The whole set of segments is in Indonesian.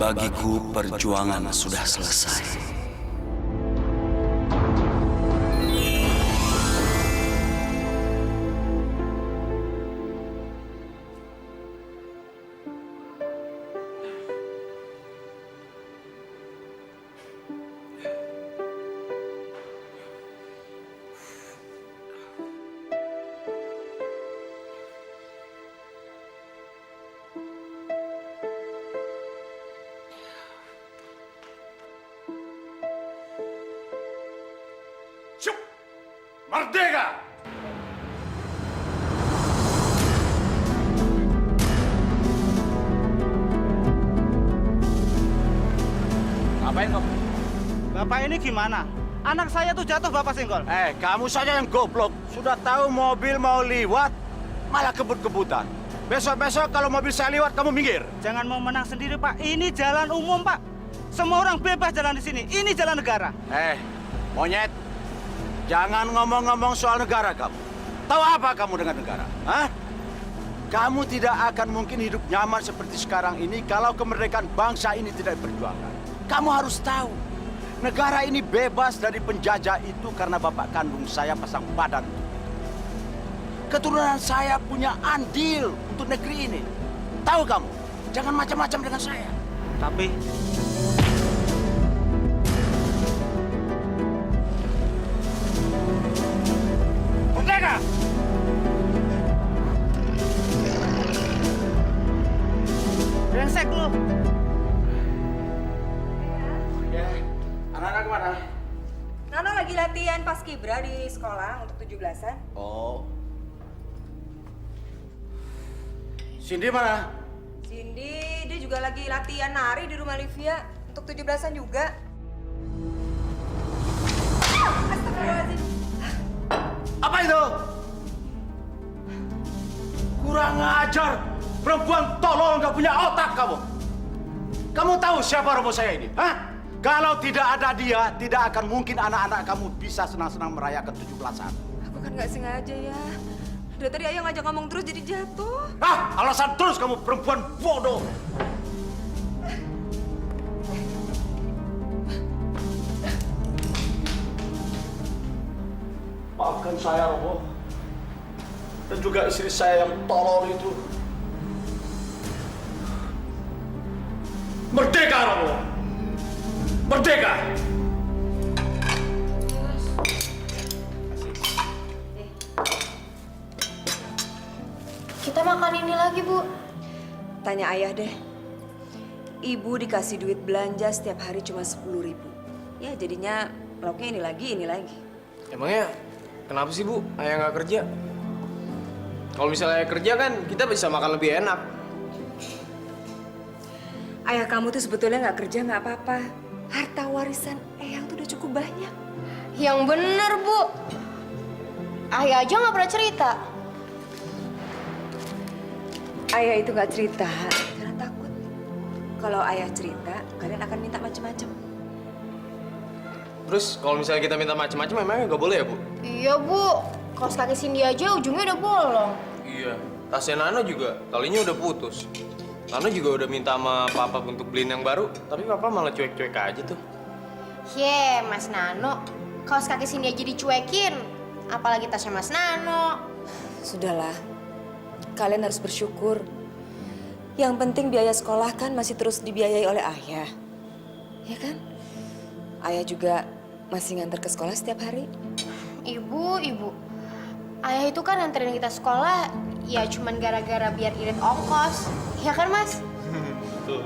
Bagiku perjuangan sudah selesai. Syuk! Merdeka! Ngapain kamu? Bapak ini gimana? Anak saya tuh jatuh, Bapak Senggol. Kamu saja yang goblok. Sudah tahu mobil mau lewat, malah kebut-kebutan. Besok-besok kalau mobil saya lewat, kamu minggir. Jangan mau menang sendiri, Pak. Ini jalan umum, Pak. Semua orang bebas jalan di sini. Ini jalan negara. Monyet. Jangan ngomong-ngomong soal negara kamu. Tahu apa kamu dengan negara? Hah? Kamu tidak akan mungkin hidup nyaman seperti sekarang ini kalau kemerdekaan bangsa ini tidak diperjuangkan. Kamu harus tahu, negara ini bebas dari penjajah itu karena bapak kandung saya pasang badan. Keturunan saya punya andil untuk negeri ini. Tahu kamu? Jangan macam-macam dengan saya. Tapi Merdeka! brengsek lu. Anak-anak kemana? Nano lagi latihan paskibra di sekolah untuk 17-an. Oh. Cindy mana? Cindy, dia juga lagi latihan nari di rumah Livia untuk 17-an juga. Astagfirullahaladzim. Apa itu? Kurang ajar. Perempuan tolol nggak punya otak kamu. Kamu tahu siapa romo saya ini? Hah? Kalau tidak ada dia, tidak akan mungkin anak-anak kamu bisa senang-senang merayakan 17-an. Aku kan nggak sengaja ya. Dari tadi ayah ngajak ngomong terus jadi jatuh. Alasan terus kamu perempuan bodoh. Maafkan saya, Romo. Dan juga istri saya yang tolol itu. Merdeka, Romo! Merdeka! Kita makan ini lagi, Bu. Tanya ayah deh. Ibu dikasih duit belanja setiap hari cuma 10.000. Ya jadinya lauknya ini lagi. Emangnya kenapa sih, Bu? Ayah nggak kerja? Kalau misalnya ayah kerja kan kita bisa makan lebih enak. Ayah kamu tuh sebetulnya nggak kerja nggak apa-apa. Harta warisan Eyang tuh udah cukup banyak. Yang bener, Bu. Ayah aja nggak pernah cerita. Ayah itu nggak cerita karena takut. Kalau ayah cerita, kalian akan minta macam-macam. Terus kalau misalnya kita minta macam-macam, emangnya nggak boleh ya, Bu? Iya, Bu. Kaos kaki Cindy aja ujungnya udah bolong. Iya. Tasnya Nano juga talinya udah putus. Nano juga udah minta sama Papa untuk beliin yang baru, tapi Papa malah cuek-cuek aja tuh. Mas Nano. Kaos kaki Cindy aja dicuekin. Apalagi tasnya Mas Nano. Sudahlah, kalian harus bersyukur. Yang penting biaya sekolah kan masih terus dibiayai oleh ayah. Ya kan? Ayah juga masih nganter ke sekolah setiap hari. Ibu. Ayah itu kan nganterin kita sekolah ya cuman gara-gara biar irit ongkos. Ya kan, Mas? Betul.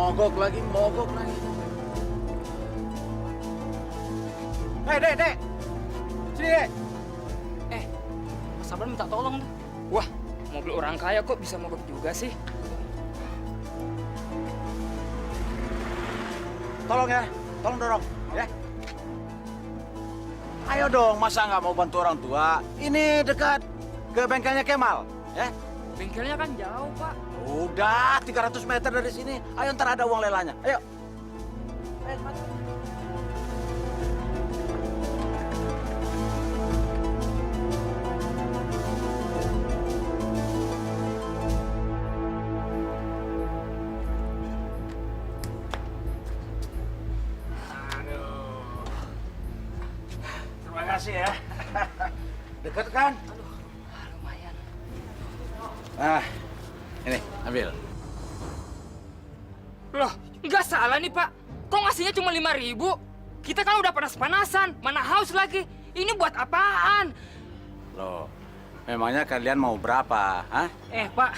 mogok lagi. Hei, Dek. Sini, Dek. Mas Sabran minta tolong tuh. Wah, mobil orang kaya kok bisa mogok juga sih? Tolong ya, tolong dorong, ya. Ayo dong, masa nggak mau bantu orang tua? Ini dekat ke bengkelnya Kemal, ya. Bengkelnya kan jauh, Pak. Udah, 300 meter dari sini. Ayo, ntar ada uang lelanya. Ayo. Terima kasih ya. Dekat kan? Lumayan. Ini, ambil. Loh, nggak salah nih, Pak. Kok ngasihnya cuma 5.000? Kita kan udah panas-panasan, mana haus lagi. Ini buat apaan? Loh, memangnya kalian mau berapa, hah? Pak,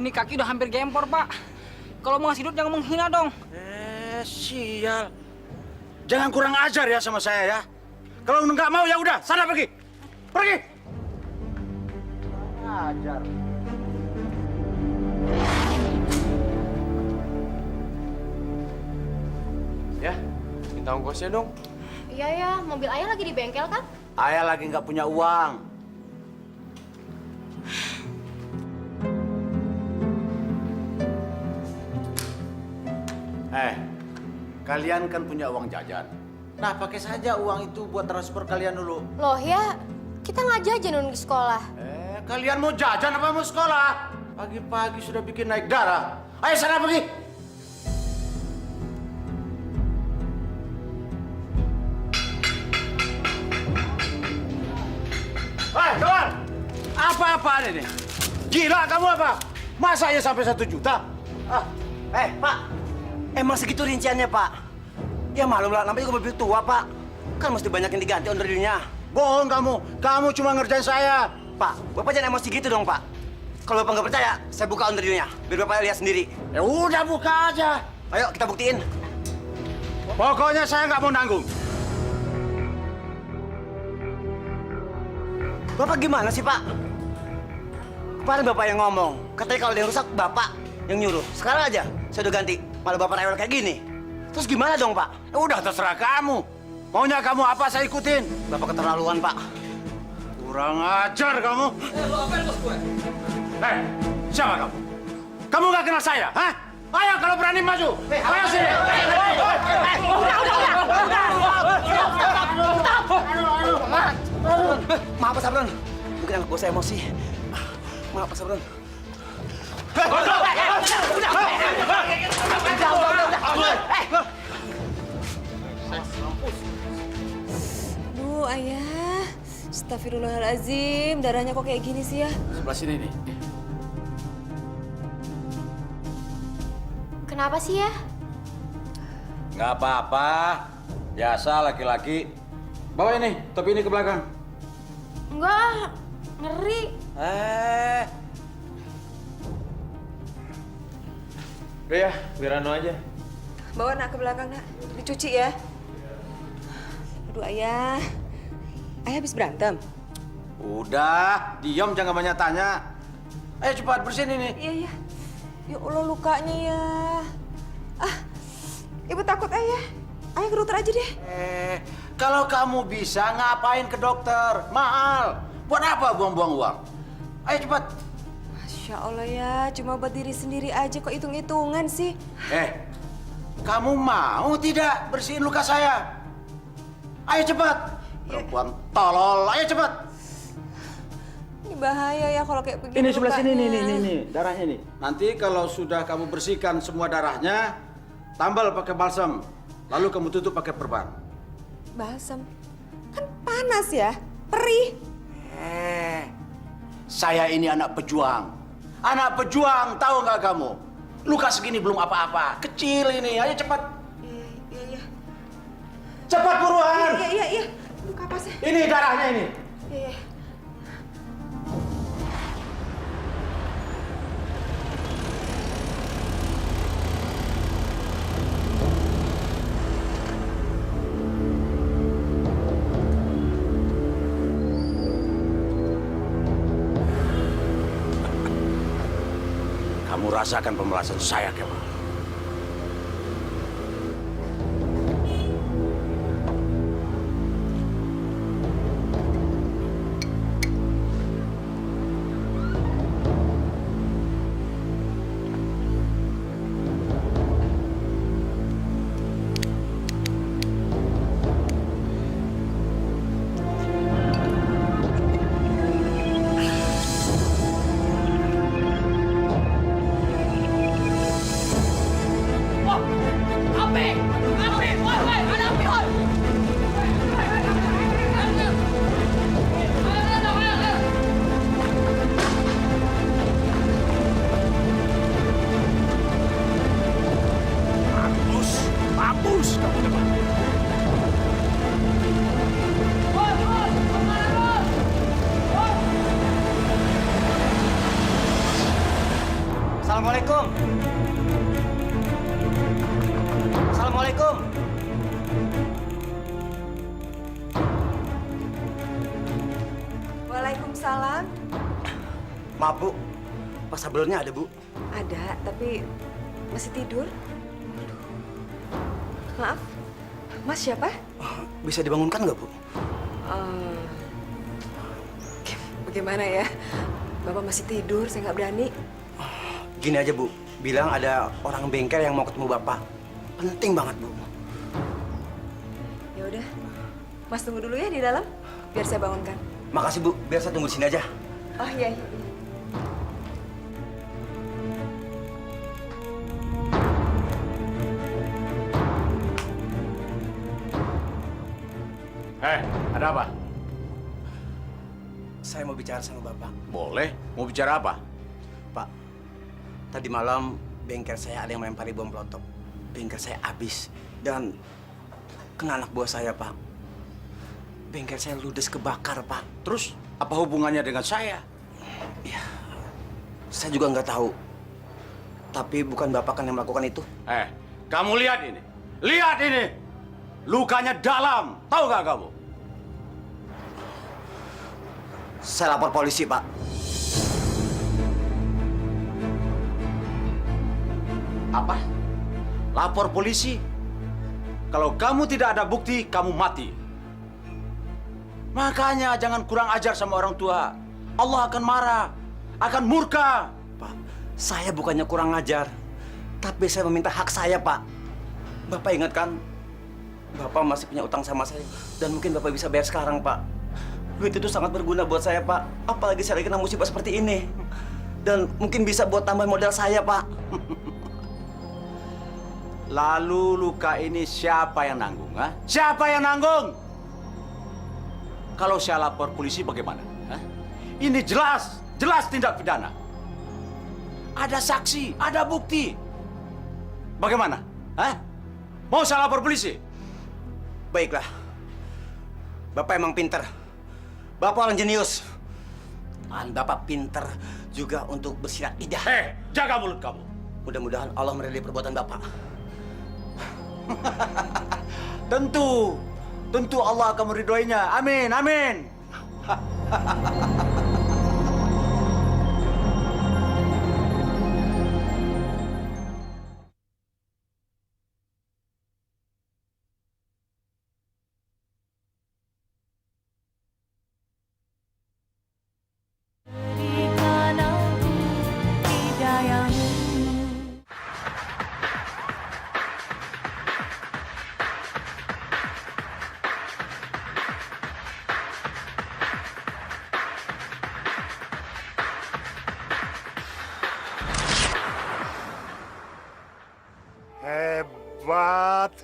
ini kaki udah hampir gempor, Pak. Kalau mau ngasih duit jangan menghina dong. Sial. Jangan kurang ajar ya sama saya ya. Kalau nggak mau ya udah, sana pergi. Pergi. Kurang ajar. Ya, minta ongkosnya dong. Iya ya, mobil ayah lagi di bengkel kan? Ayah lagi nggak punya uang. Kalian kan punya uang jajan. Nah, pakai saja uang itu buat transfer kalian dulu. Loh ya, kita nggak jajan di sekolah. Kalian mau jajan apa mau sekolah? Pagi-pagi sudah bikin naik darah. Ayo sana pergi. Kawan! Apa-apaan ini? Gila kamu apa? Masa ya sampai 1 juta? Pak. Emang segitu rinciannya, Pak. Ya maklum lah, namanya juga mobil tua, Pak. Kan mesti banyak yang diganti onderdilnya. Bohong kamu. Kamu cuma ngerjain saya. Pak, Bapak jangan emosi gitu dong, Pak. Kalau Bapak nggak percaya, saya buka onderdilnya. Biar Bapak lihat sendiri. Ya udah buka aja. Ayo, kita buktiin. Pokoknya saya nggak mau nanggung. Bapak gimana sih, Pak? Kemarin Bapak yang ngomong. Katanya kalau ada yang rusak, Bapak yang nyuruh. Sekarang aja, saya udah ganti. Malah Bapak rewel kayak gini. Terus gimana dong, Pak? Ya udah terserah kamu. Maunya kamu apa saya ikutin. Bapak keterlaluan, Pak. Kurang ajar kamu. Lo apa bos gue? Siapa kamu? Kamu nggak kenal saya, hah? Ayo kalau berani maju. Ayo sini. Maaf, Pak Sabron. Mungkin anak bos saya emosi. Maaf, Pak Sabron. Duh, Ayah. Astagfirullahaladzim, darahnya kok kayak gini sih ya? Sebelah sini nih. Kenapa sih ya? Nggak apa-apa. Biasa laki-laki. Bawa ini, topi ini ke belakang. Enggak, ngeri. Udah ya, biar Ano aja. Bawa nak ke belakang, nak. Dicuci ya. Aduh, Ayah. Ayah habis berantem? Udah, diam jangan banyak tanya. Ayo cepat bersihin ini. Iya, iya. Ya Allah, lukanya ya. Ibu takut, Ayah. Ayah ke dokter aja deh. Kalau kamu bisa, ngapain ke dokter? Mahal. Buat apa buang-buang uang? Ayo cepat. Masya Allah ya, cuma buat diri sendiri aja kok hitung-hitungan sih. Kamu mau tidak bersihin luka saya? Ayo cepat. Perempuan tolol, ayo cepat. Ini bahaya ya kalau kayak begini. Ini sebelah sini, lukanya. nih, darahnya nih. Nanti kalau sudah kamu bersihkan semua darahnya, tambal pakai balsam. Lalu kamu tutup pakai perban. Balsam? Kan panas ya, perih. Saya ini anak pejuang. Anak pejuang, tahu nggak kamu? Luka segini belum apa-apa. Kecil ini, ayo cepat. Iya. Cepat buruan. Iya. Luka apa sih? Ini darahnya ini. Iya. Kamu rasakan pemerasan saya, Kemal. Mampus kamu, Kemal. Assalamualaikum. Assalamualaikum. Waalaikumsalam. Maaf, Bu. Pak Sabrulnya ada, Bu. Ada, tapi masih tidur. Maaf, Mas siapa? Bisa dibangunkan nggak, Bu? Eh, bagaimana ya? Bapak masih tidur, saya nggak berani. Gini aja, Bu. Bilang ada orang bengkel yang mau ketemu Bapak. Penting banget, Bu. Ya udah, Mas tunggu dulu ya di dalam, biar saya bangunkan. Makasih, Bu. Biar saya tunggu di sini aja. Oh iya, iya. Ada apa? Saya mau bicara sama Bapak. Boleh. Mau bicara apa? Pak, tadi malam bengkel saya ada yang melempari bom peletok. Bengkel saya habis dan kena anak buah saya, Pak. Bengkel saya ludes kebakar, Pak. Terus, apa hubungannya dengan saya? Ya, saya juga nggak tahu. Tapi bukan Bapak kan yang melakukan itu? Kamu lihat ini. Lihat ini. Lukanya dalam. Tahu nggak kamu? Saya lapor polisi, Pak. Apa? Lapor polisi? Kalau kamu tidak ada bukti, kamu mati. Makanya jangan kurang ajar sama orang tua. Allah akan marah, akan murka. Pak, saya bukannya kurang ajar. Tapi saya meminta hak saya, Pak. Bapak ingat kan? Bapak masih punya utang sama saya. Dan mungkin Bapak bisa bayar sekarang, Pak. Duit itu sangat berguna buat saya, Pak. Apalagi saya lagi kena musibah seperti ini. Dan mungkin bisa buat tambah modal saya, Pak. Lalu luka ini siapa yang nanggung? Ha? Siapa yang nanggung? Kalau saya lapor polisi bagaimana? Ha? Ini jelas tindak pidana. Ada saksi, ada bukti. Bagaimana? Ha? Mau saya lapor polisi? Baiklah. Bapak emang pinter. Bapak orang jenius. Dan Bapak pinter juga untuk bersilat lidah. Jaga mulut kamu. Mudah-mudahan Allah meridai perbuatan Bapak. Tentu Allah akan meridhoinya. Amin, amin.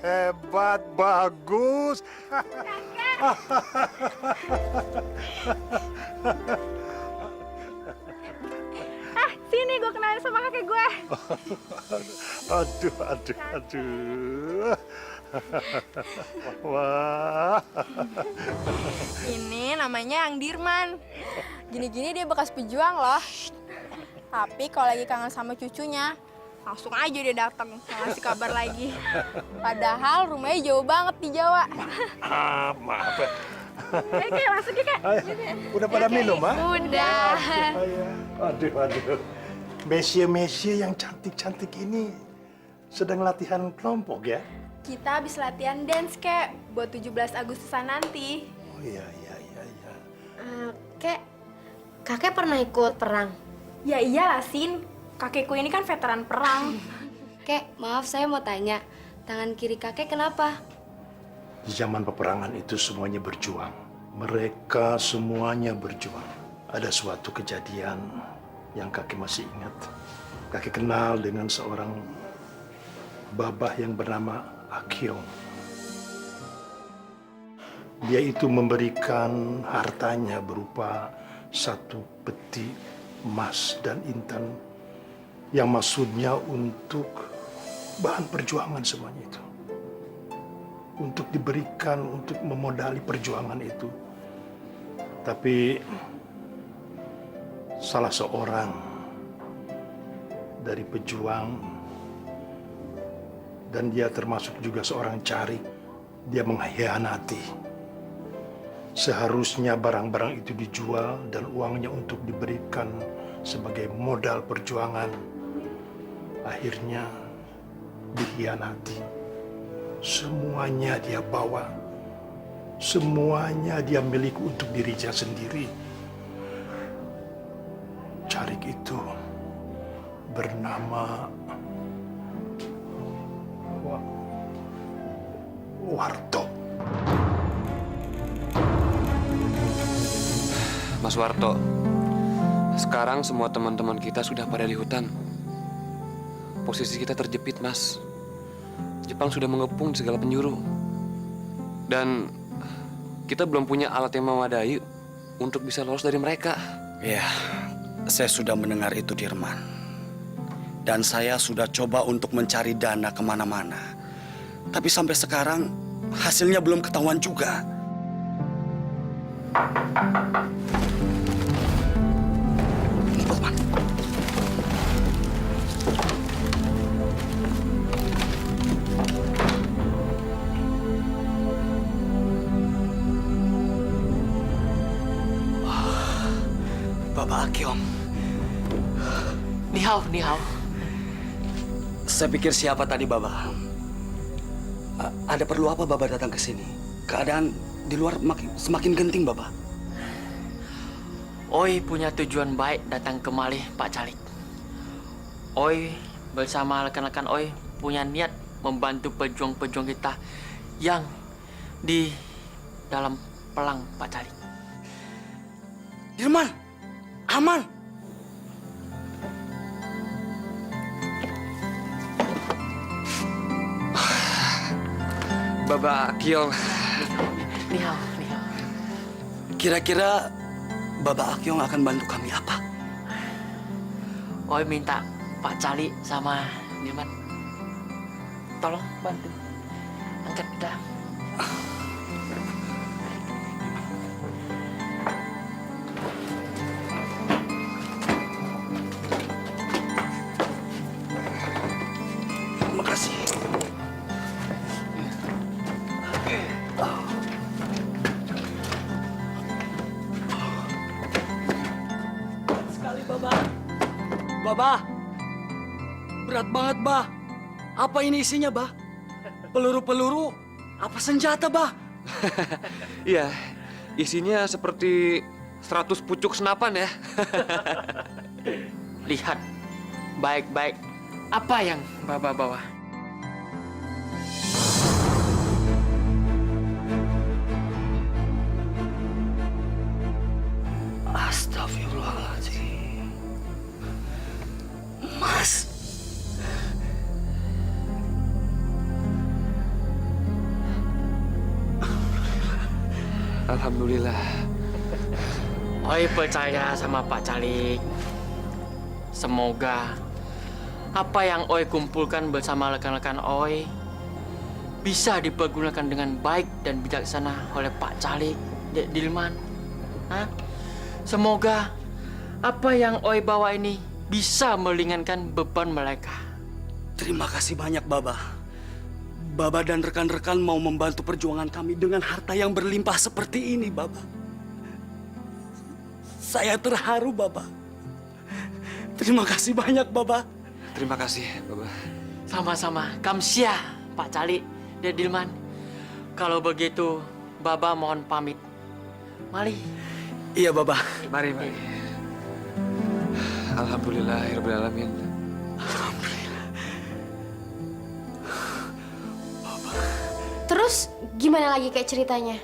Hebat, bagus. Sini gue kenalin sama kakek gue. Aduh. Wah. Ini namanya Yang Dirman. Gini-gini dia bekas pejuang loh. Tapi kalau lagi kangen sama cucunya, langsung aja dia datang ngasih kabar lagi. Padahal rumahnya jauh banget di Jawa. Maaf. Kek, masuk ya, Kak. Udah pada minum, ah? Udah. Aduh. Mesia yang cantik-cantik ini sedang latihan kelompok ya? Kita habis latihan dance, Kek, buat 17 Agustusan nanti. Oh iya. Kek, kakek pernah ikut perang? Ya iyalah, Sin. Kakekku ini kan veteran perang. Kek, maaf saya mau tanya, tangan kiri kakek kenapa? Di zaman peperangan itu semuanya berjuang. Mereka semuanya berjuang. Ada suatu kejadian yang kakek masih ingat. Kakek kenal dengan seorang babah yang bernama Akyong. Dia itu memberikan hartanya berupa 1 peti emas dan intan yang maksudnya untuk bahan perjuangan semuanya itu. Untuk diberikan untuk memodali perjuangan itu. Tapi salah seorang dari pejuang dan dia termasuk juga seorang cari, dia mengkhianati. Seharusnya barang-barang itu dijual dan uangnya untuk diberikan sebagai modal perjuangan. Akhirnya dikhianati. Semuanya dia bawa. Semuanya dia milik untuk dirinya sendiri. Carik itu bernama Warto. Mas Warto, sekarang semua teman-teman kita sudah pada di hutan. Posisi kita terjepit, Mas. Jepang sudah mengepung di segala penjuru. Dan kita belum punya alat yang memadai untuk bisa lolos dari mereka. Ya, saya sudah mendengar itu, Dirman. Dan saya sudah coba untuk mencari dana kemana-mana. Tapi sampai sekarang hasilnya belum ketahuan juga. Teman. Bapak Akyong. Ni hao. Saya pikir siapa tadi, Baba? Ada perlu apa Baba datang ke sini? Keadaan di luar semakin genting, Baba. Oi punya tujuan baik datang kemari, Pak Calik. Oi bersama rekan-rekan Oi punya niat membantu pejuang-pejuang kita yang di dalam perang, Pak Calik. Dirman, aman. Baba Akyong. Ni hao. Kira-kira Baba Akyong akan bantu kami apa? Oi minta Pak Cali sama Dirman tolong bantu angkat dah. Terima kasih. Bah, berat banget, Bah. Apa ini isinya, Bah? Peluru-peluru? Apa senjata, Bah? Iya, isinya seperti 100 pucuk senapan ya. Lihat baik-baik apa yang Baba bawa. Astagfirullahaladzim. Mas. Alhamdulillah. Oi percaya sama Pak Calik. Semoga apa yang Oi kumpulkan bersama rekan-rekan Oi bisa dipergunakan dengan baik dan bijaksana oleh Pak Calik, Dek Dirman. Hah? Semoga apa yang Oi bawa ini bisa meringankan beban mereka. Terima kasih banyak, Baba. Baba dan rekan-rekan mau membantu perjuangan kami dengan harta yang berlimpah seperti ini, Baba. Saya terharu, Baba. Terima kasih banyak, Baba. Terima kasih, Baba. Sama-sama. Kamsia, Pak Cali, Dek Dilman. Kalau begitu, Baba mohon pamit. Mari. Iya, Baba. Mari, mari. Alhamdulillahirrahmanirrahim. Terus gimana lagi kayak ceritanya?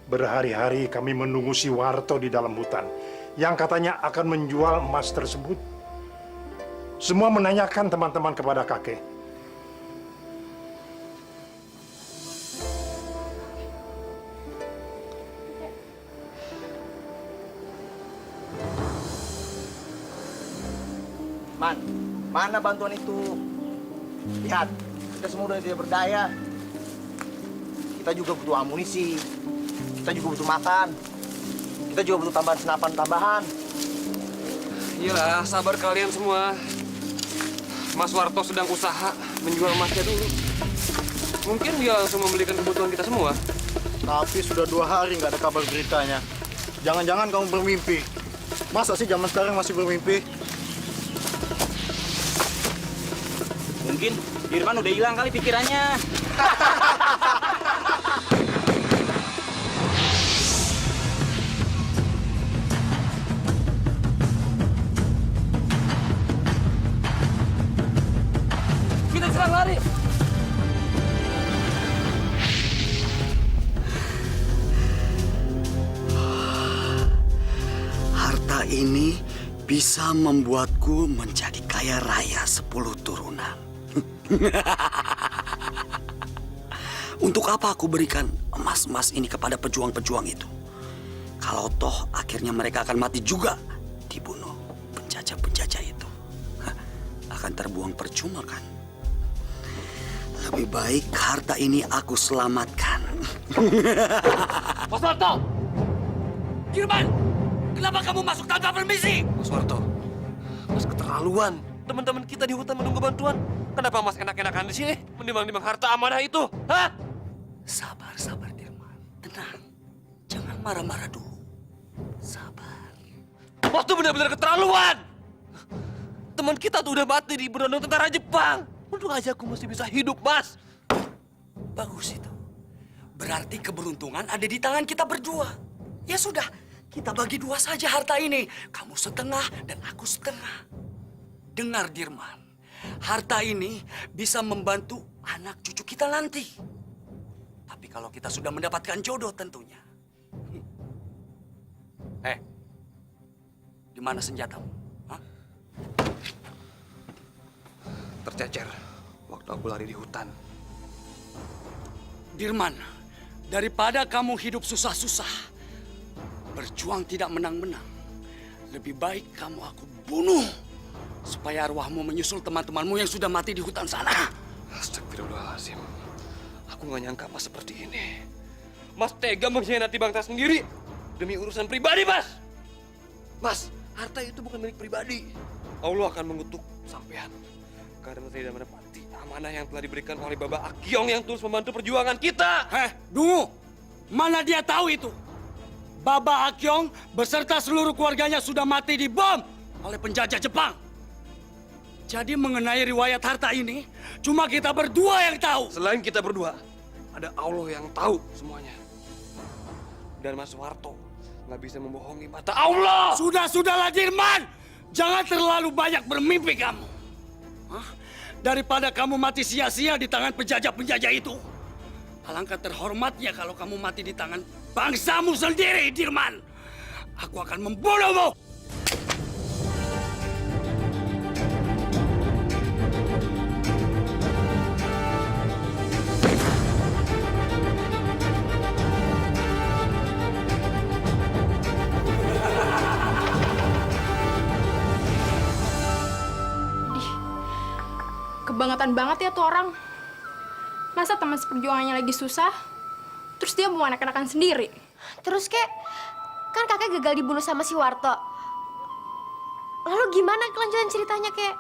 Berhari-hari kami menunggu si Warto di dalam hutan yang katanya akan menjual emas tersebut. Semua menanyakan teman-teman kepada kakek. Man, mana bantuan itu? Lihat, kita semua udah tidak berdaya. Kita juga butuh amunisi. Kita juga butuh makan. Kita juga butuh tambahan senapan tambahan. Iyalah, sabar kalian semua. Mas Warto sedang usaha menjual emasnya dulu. Mungkin dia langsung membelikan kebutuhan kita semua. Tapi sudah 2 hari nggak ada kabar beritanya. Jangan-jangan kamu bermimpi. Masa sih zaman sekarang masih bermimpi? Mungkin Dirman udah hilang kali pikirannya. Kita serang lari. Harta ini bisa membuatku menjadi kaya raya 10 turunan. Untuk apa aku berikan emas-emas ini kepada pejuang-pejuang itu? Kalau toh akhirnya mereka akan mati juga dibunuh penjajah-penjajah itu. Akan terbuang percuma kan? Lebih baik harta ini aku selamatkan. Mas Warto! Dirman! Kenapa kamu masuk tanpa permisi? Mas Warto, Mas keterlaluan. Teman-teman kita di hutan menunggu bantuan. Kenapa Mas enak-enakan di sini? Menimbang-nimbang harta amanah itu, hah? Sabar, sabar Dirman. Tenang. Jangan marah-marah dulu. Sabar. Mas tuh benar-benar keterlaluan. Teman kita tuh udah mati di berondong tentara Jepang. Untung aja aku masih bisa hidup, Mas. Bagus itu. Berarti keberuntungan ada di tangan kita berdua. Ya sudah, kita bagi 2 saja harta ini. Kamu setengah dan aku setengah. Dengar Dirman, harta ini bisa membantu anak cucu kita nanti. Tapi kalau kita sudah mendapatkan jodoh tentunya. Di mana senjatamu? Hah? Tercecer waktu aku lari di hutan. Dirman, daripada kamu hidup susah-susah, berjuang tidak menang-menang, lebih baik kamu aku bunuh supaya arwahmu menyusul teman-temanmu yang sudah mati di hutan sana. Astagfirullahaladzim. Aku nggak nyangka Mas seperti ini. Mas tega mengkhianati bangsa sendiri demi urusan pribadi, Mas. Mas, harta itu bukan milik pribadi. Allah akan mengutuk sampean karena tidak menepati amanah yang telah diberikan oleh Baba Akyong yang terus membantu perjuangan kita. Dungu, mana dia tahu itu? Baba Akyong beserta seluruh keluarganya sudah mati dibom oleh penjajah Jepang. Jadi mengenai riwayat harta ini, cuma kita berdua yang tahu. Selain kita berdua, ada Allah yang tahu semuanya. Dan Mas Warto nggak bisa membohongi mata Allah. Sudahlah Dirman, jangan terlalu banyak bermimpi kamu. Hah? Daripada kamu mati sia-sia di tangan penjajah-penjajah itu, alangkah terhormatnya kalau kamu mati di tangan bangsamu sendiri, Dirman. Aku akan membunuhmu. Kebangetan banget ya tuh orang. Masa teman seperjuangannya lagi susah, terus dia mau anak-anakan sendiri. Terus kek, kan kakek gagal dibunuh sama si Warto. Lalu gimana kelanjutan ceritanya kek?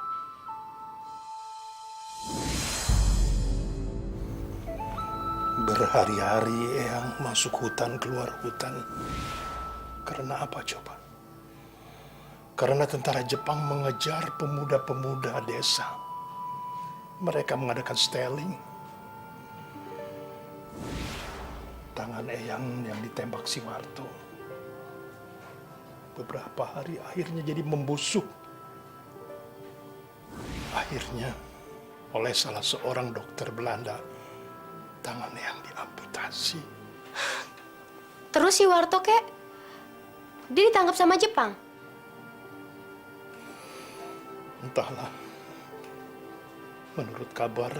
Berhari-hari Eyang masuk hutan, keluar hutan. Karena apa coba? Karena tentara Jepang mengejar pemuda-pemuda desa. Mereka mengadakan stealing. Tangan Eyang yang ditembak si Warto. Beberapa hari akhirnya jadi membusuk. Akhirnya, oleh salah seorang dokter Belanda, tangan Eyang diamputasi. Terus si Warto, kek? Dia ditangkap sama Jepang? Entahlah. Menurut kabar,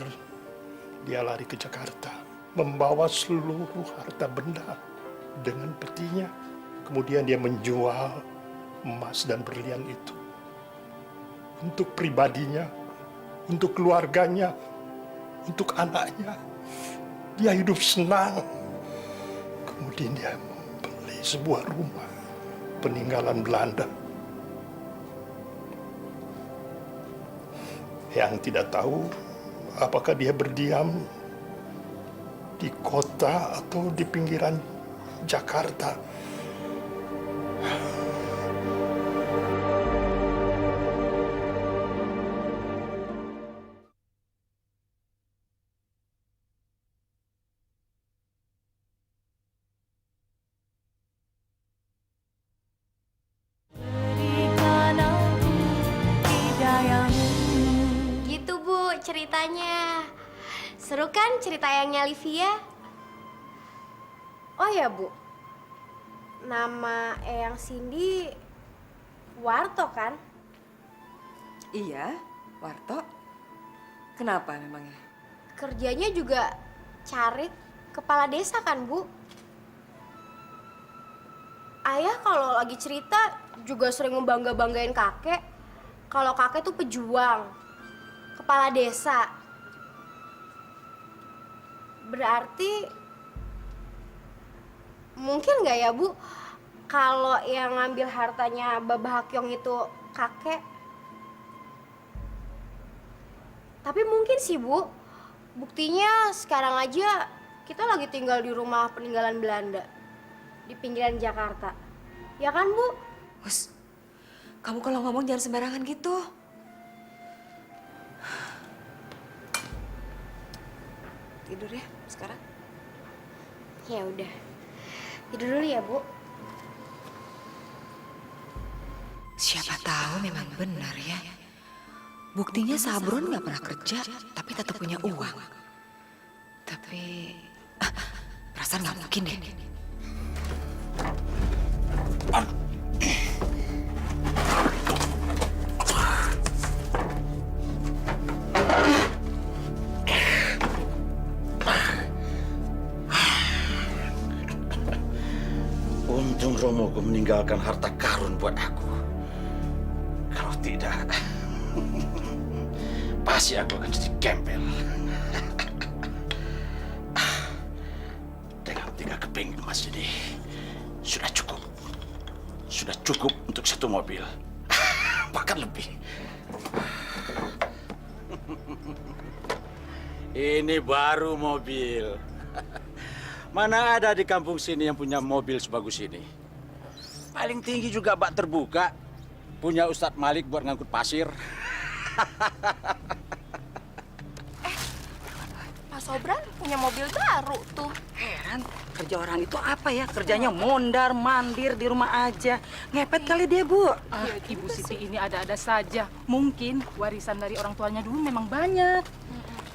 dia lari ke Jakarta, membawa seluruh harta benda dengan petinya. Kemudian dia menjual emas dan berlian itu untuk pribadinya, untuk keluarganya, untuk anaknya. Dia hidup senang. Kemudian dia membeli sebuah rumah peninggalan Belanda. Yang tidak tahu apakah dia berdiam di kota atau di pinggiran Jakarta. Gitu, Bu, ceritanya. Seru kan cerita Eyangnya Livia? Oh ya, Bu. Nama Eyang Cindy Warto kan? Iya, Warto. Kenapa memangnya? Kerjanya juga cari kepala desa kan, Bu? Ayah kalau lagi cerita juga sering membangga-banggain kakek. Kalau kakek tuh pejuang, kepala desa. Berarti mungkin nggak ya, Bu, kalau yang ngambil hartanya Babah Hakyong itu kakek? Tapi mungkin sih, Bu. Buktinya sekarang aja kita lagi tinggal di rumah peninggalan Belanda di pinggiran Jakarta. Ya kan, Bu? Hus, kamu kalau ngomong jangan sembarangan gitu. Tidur ya sekarang? Ya udah. Tidur dulu ya, Bu. Siapa tahu memang benar ya. Buktinya Sabrun nggak pernah kerja, tapi tetap punya uang. Tapi, perasaan nggak mungkin deh. Untung Romogo meninggalkan harta karun buat aku. Kalau tidak, pasti aku akan jadi gembel. Dengan 3 keping emas ini, sudah cukup. Sudah cukup untuk 1 mobil. Bahkan lebih. Ini baru mobil. Mana ada di kampung sini yang punya mobil sebagus ini. Paling tinggi juga bak terbuka. Punya Ustadz Malik buat ngangkut pasir. Mas Sobran punya mobil baru tuh. Heran, kerja orang itu apa ya? Kerjanya mondar mandir di rumah aja. Ngepet kali dia, Bu. Ibu Siti ini ada-ada saja. Mungkin warisan dari orang tuanya dulu memang banyak.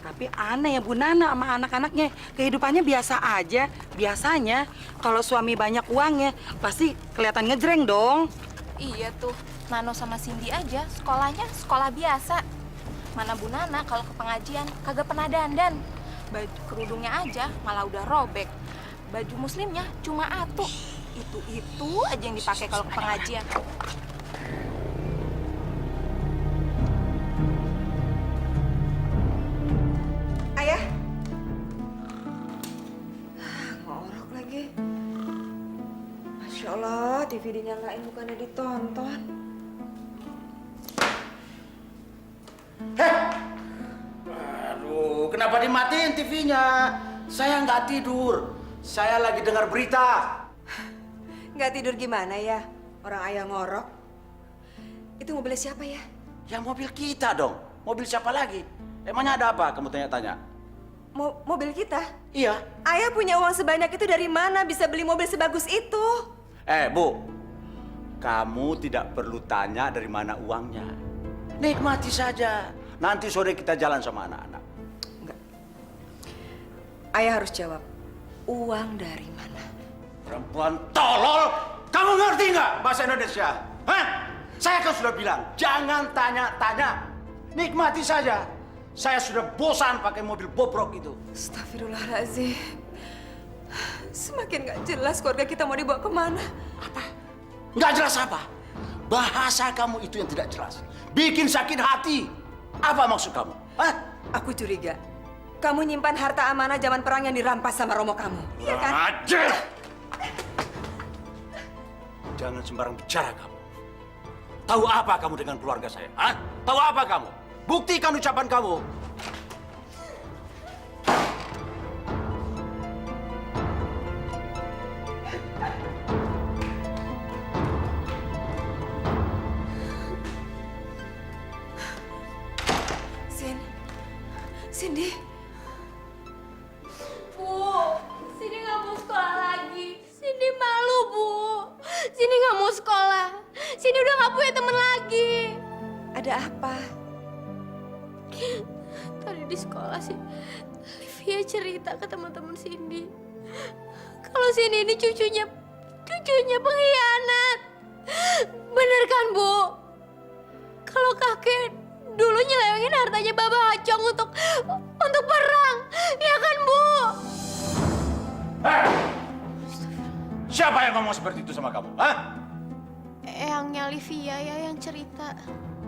Tapi aneh ya Bu Nana sama anak-anaknya. Kehidupannya biasa aja. Biasanya kalau suami banyak uangnya pasti kelihatan ngejreng dong. Iya tuh, Nano sama Cindy aja sekolahnya sekolah biasa. Mana Bu Nana kalau ke pengajian kagak pernah dandan. Baju kerudungnya aja malah udah robek. Baju muslimnya cuma atu. Itu aja yang dipakai kalau ke pengajian. Ayah. Ngorok lagi. Masya Allah, TV dinyalain bukannya ditonton. Aduh, kenapa dimatiin TV-nya? Saya nggak tidur. Saya lagi dengar berita. Nggak tidur gimana ya? Orang ayah ngorok. Itu mobilnya siapa ya? Ya mobil kita dong. Mobil siapa lagi? Emangnya ada apa kamu tanya-tanya? Mobil kita? Iya. Ayah punya uang sebanyak itu dari mana bisa beli mobil sebagus itu? Bu, kamu tidak perlu tanya dari mana uangnya. Nikmati saja. Nanti sore kita jalan sama anak-anak. Enggak. Ayah harus jawab. Uang dari mana? Perempuan tolol! Kamu ngerti nggak bahasa Indonesia? Hah? Saya kan sudah bilang, jangan tanya-tanya. Nikmati saja. Saya sudah bosan pakai mobil bobrok itu. Astagfirullahaladzim. Semakin nggak jelas keluarga kita mau dibawa kemana. Apa? Nggak jelas apa? Bahasa kamu itu yang tidak jelas. Bikin sakit hati. Apa maksud kamu? Hah? Aku curiga. Kamu nyimpan harta amanah zaman perang yang dirampas sama Romo kamu. Iya kan? Ajar! Jangan sembarang bicara kamu. Tahu apa kamu dengan keluarga saya? Hah? Tahu apa kamu? Buktikan ucapan kamu. Cindy. Bu, Cindy nggak mau sekolah lagi. Cindy malu, Bu. Cindy nggak mau sekolah. Cindy udah nggak punya teman lagi. Ada apa? Tadi di sekolah sih, Livia cerita ke teman-teman Cindy. Kalau Cindy ini cucunya pengkhianat. Bener kan, Bu? Kalau kakek dulu nyelewengin hartanya Baba Acong untuk perang, ya kan, Bu? Siapa yang ngomong seperti itu sama kamu? Hah? Eyangnya Livia ya yang cerita.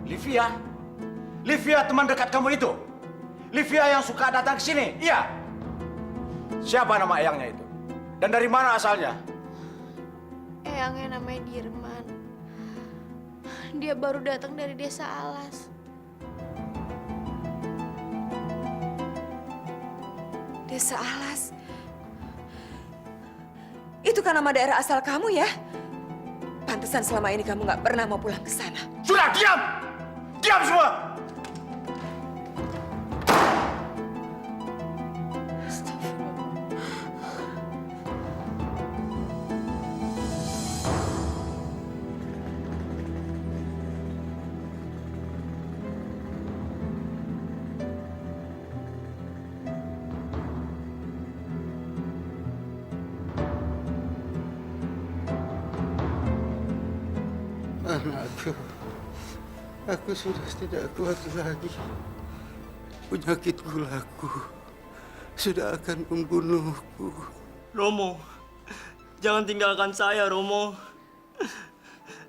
Livia? Livia teman dekat kamu itu? Livia yang suka datang ke sini? Iya. Siapa nama eyangnya itu? Dan dari mana asalnya? Eyangnya namanya Dirman. Dia baru datang dari desa Alas. Desa Alas. Itu kan nama daerah asal kamu ya? Pantesan selama ini kamu nggak pernah mau pulang ke sana. Sudah, diam! Diam semua! Anakku, aku sudah tidak kuat lagi. Penyakit gulaku sudah akan membunuhku. Romo, jangan tinggalkan saya, Romo.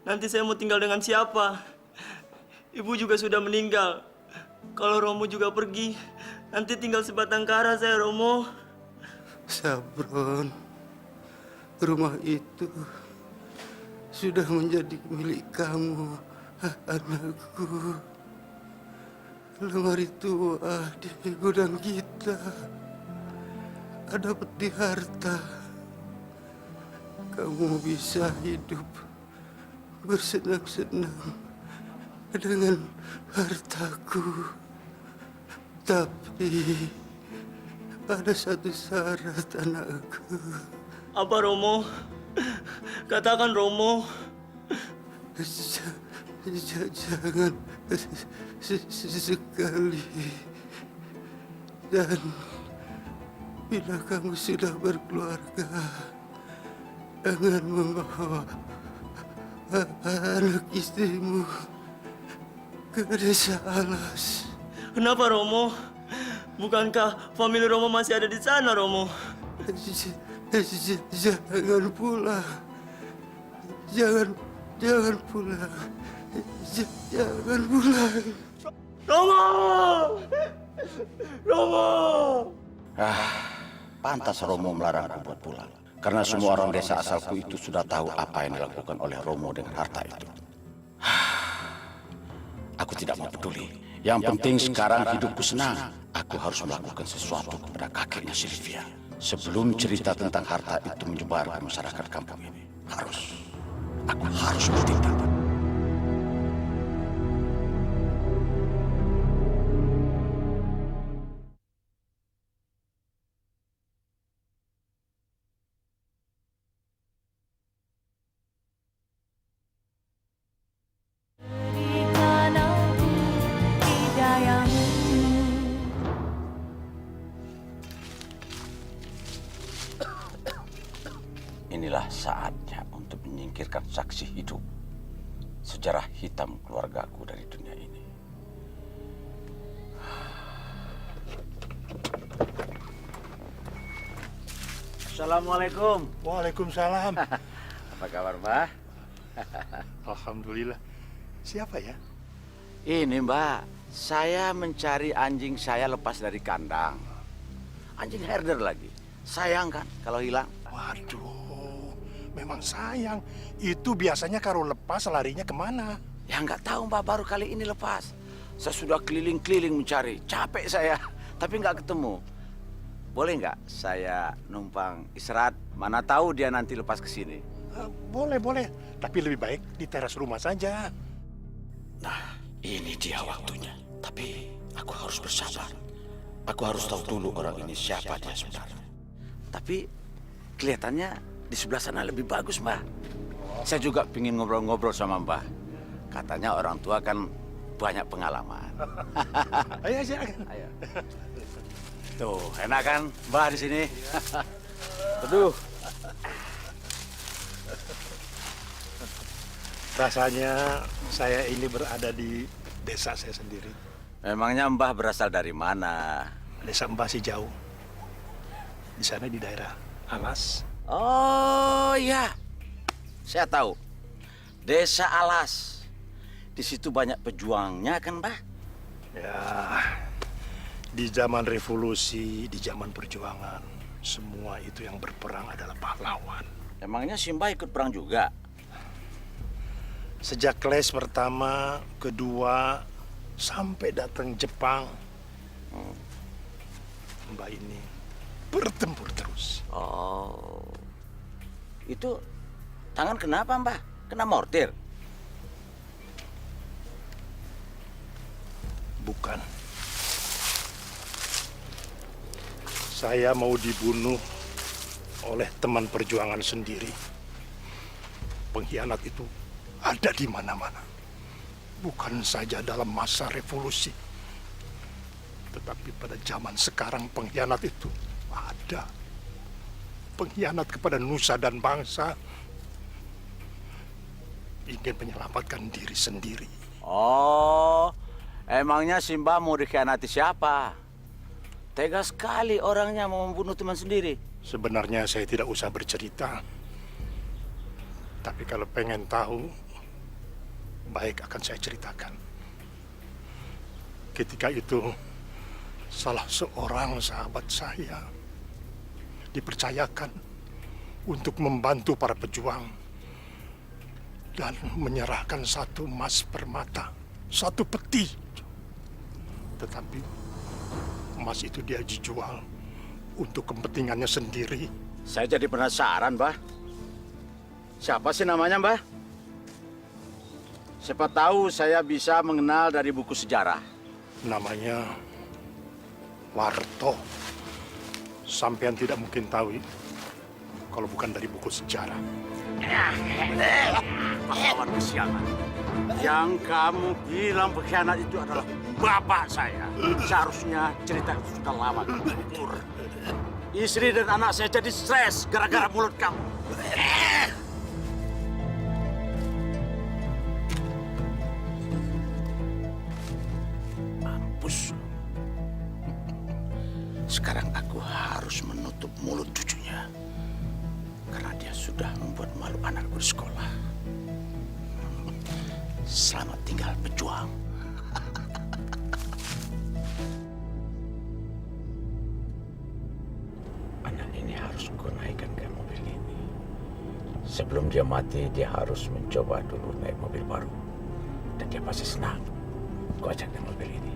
Nanti saya mau tinggal dengan siapa? Ibu juga sudah meninggal. Kalau Romo juga pergi, nanti tinggal sebatang kara saya, Romo. Sabron, rumah itu sudah menjadi milik kamu, anakku. Lemari tua di gudang kita ada peti harta. Kamu bisa hidup bersenang-senang dengan hartaku. Tapi ada satu syarat, anakku. Apa, Romo? Katakan, Romo. Jangan sekali. Dan bila kamu sudah berkeluarga, jangan membawa anak istrimu ke desa Alas. Kenapa, Romo? Bukankah famili Romo masih ada di sana, Romo? Jangan pulang. Jangan pulang. Jangan pulang. Romo! Romo! Pantas Romo melarangku buat pulang. Karena semua orang desa asalku itu sudah tahu apa yang dilakukan oleh Romo dengan harta itu. Aku tidak mau peduli. Yang penting sekarang hidupku senang. Aku harus melakukan sesuatu kepada kakeknya Sylvia. Sebelum cerita tentang harta itu menyebar ke masyarakat kampung ini. Aku harus bertindak. Assalamualaikum. Waalaikumsalam. Apa kabar, Mbah? Alhamdulillah. Siapa ya? Ini, Mbak. Saya mencari anjing saya lepas dari kandang. Anjing herder lagi. Sayang kan kalau hilang? Waduh, memang sayang. Itu biasanya kalau lepas larinya kemana? Ya nggak tahu, Mbak. Baru kali ini lepas. Saya sudah keliling-keliling mencari. Capek saya, tapi nggak ketemu. Boleh nggak saya numpang istirahat? Mana tahu dia nanti lepas ke sini. Boleh, boleh. Tapi lebih baik di teras rumah saja. Nah, ini dia waktunya. Tapi aku harus bersabar. Aku harus tahu dulu orang ini siapa dia sebenarnya. Tapi kelihatannya di sebelah sana lebih bagus, Mbak. Saya juga ingin ngobrol-ngobrol sama Mbak. Katanya orang tua kan banyak pengalaman. Ayo, silakan. Ayo. Tuh, enak kan Mbak di sini? Aduh. Rasanya saya ini berada di desa saya sendiri. Memangnya Mbah berasal dari mana? Desa Mbah sih jauh. Di sana di daerah Alas. Oh iya, saya tahu. Desa Alas. Di situ banyak pejuangnya kan, Mbah? Ya, di zaman revolusi, di zaman perjuangan, semua itu yang berperang adalah pahlawan. Emangnya Simba ikut perang juga? Sejak kelas pertama, kedua, sampai datang Jepang, Mbak ini bertempur terus. Oh, itu tangan kenapa, Mbah? Kena mortir? Bukan. Saya mau dibunuh oleh teman perjuangan sendiri. Pengkhianat itu ada di mana-mana. Bukan saja dalam masa revolusi. Tetapi pada zaman sekarang pengkhianat itu ada. Pengkhianat kepada nusa dan bangsa. Ingin menyelamatkan diri sendiri. Oh, emangnya Simba mau dikhianati siapa? Tega sekali orangnya mau membunuh teman sendiri. Sebenarnya saya tidak usah bercerita. Tapi kalau pengen tahu, baik akan saya ceritakan. Ketika itu, salah seorang sahabat saya dipercayakan untuk membantu para pejuang dan menyerahkan satu emas permata, satu peti. Tetapi emas itu dia dijual untuk kepentingannya sendiri. Saya jadi penasaran, Mbah. Siapa sih namanya, Mbah? Siapa tahu saya bisa mengenal dari buku sejarah. Namanya Warto. Sampean tidak mungkin tahu kalau bukan dari buku sejarah. Pahlawan kesiangan. Yang kamu bilang pengkhianat itu adalah bapak saya. Seharusnya cerita itu sudah lama gugur. Istri dan anak saya jadi stres gara-gara mulut kamu. Mampus. Sekarang aku harus menutup mulut cucunya. Karena dia sudah membuat malu anakku di sekolah. Selamat tinggal pejuang. Anak ini harus ku naikkan ke mobil ini. Sebelum dia mati, dia harus mencoba dulu naik mobil baru. Dan dia pasti senang. Ku ajak naik mobil ini.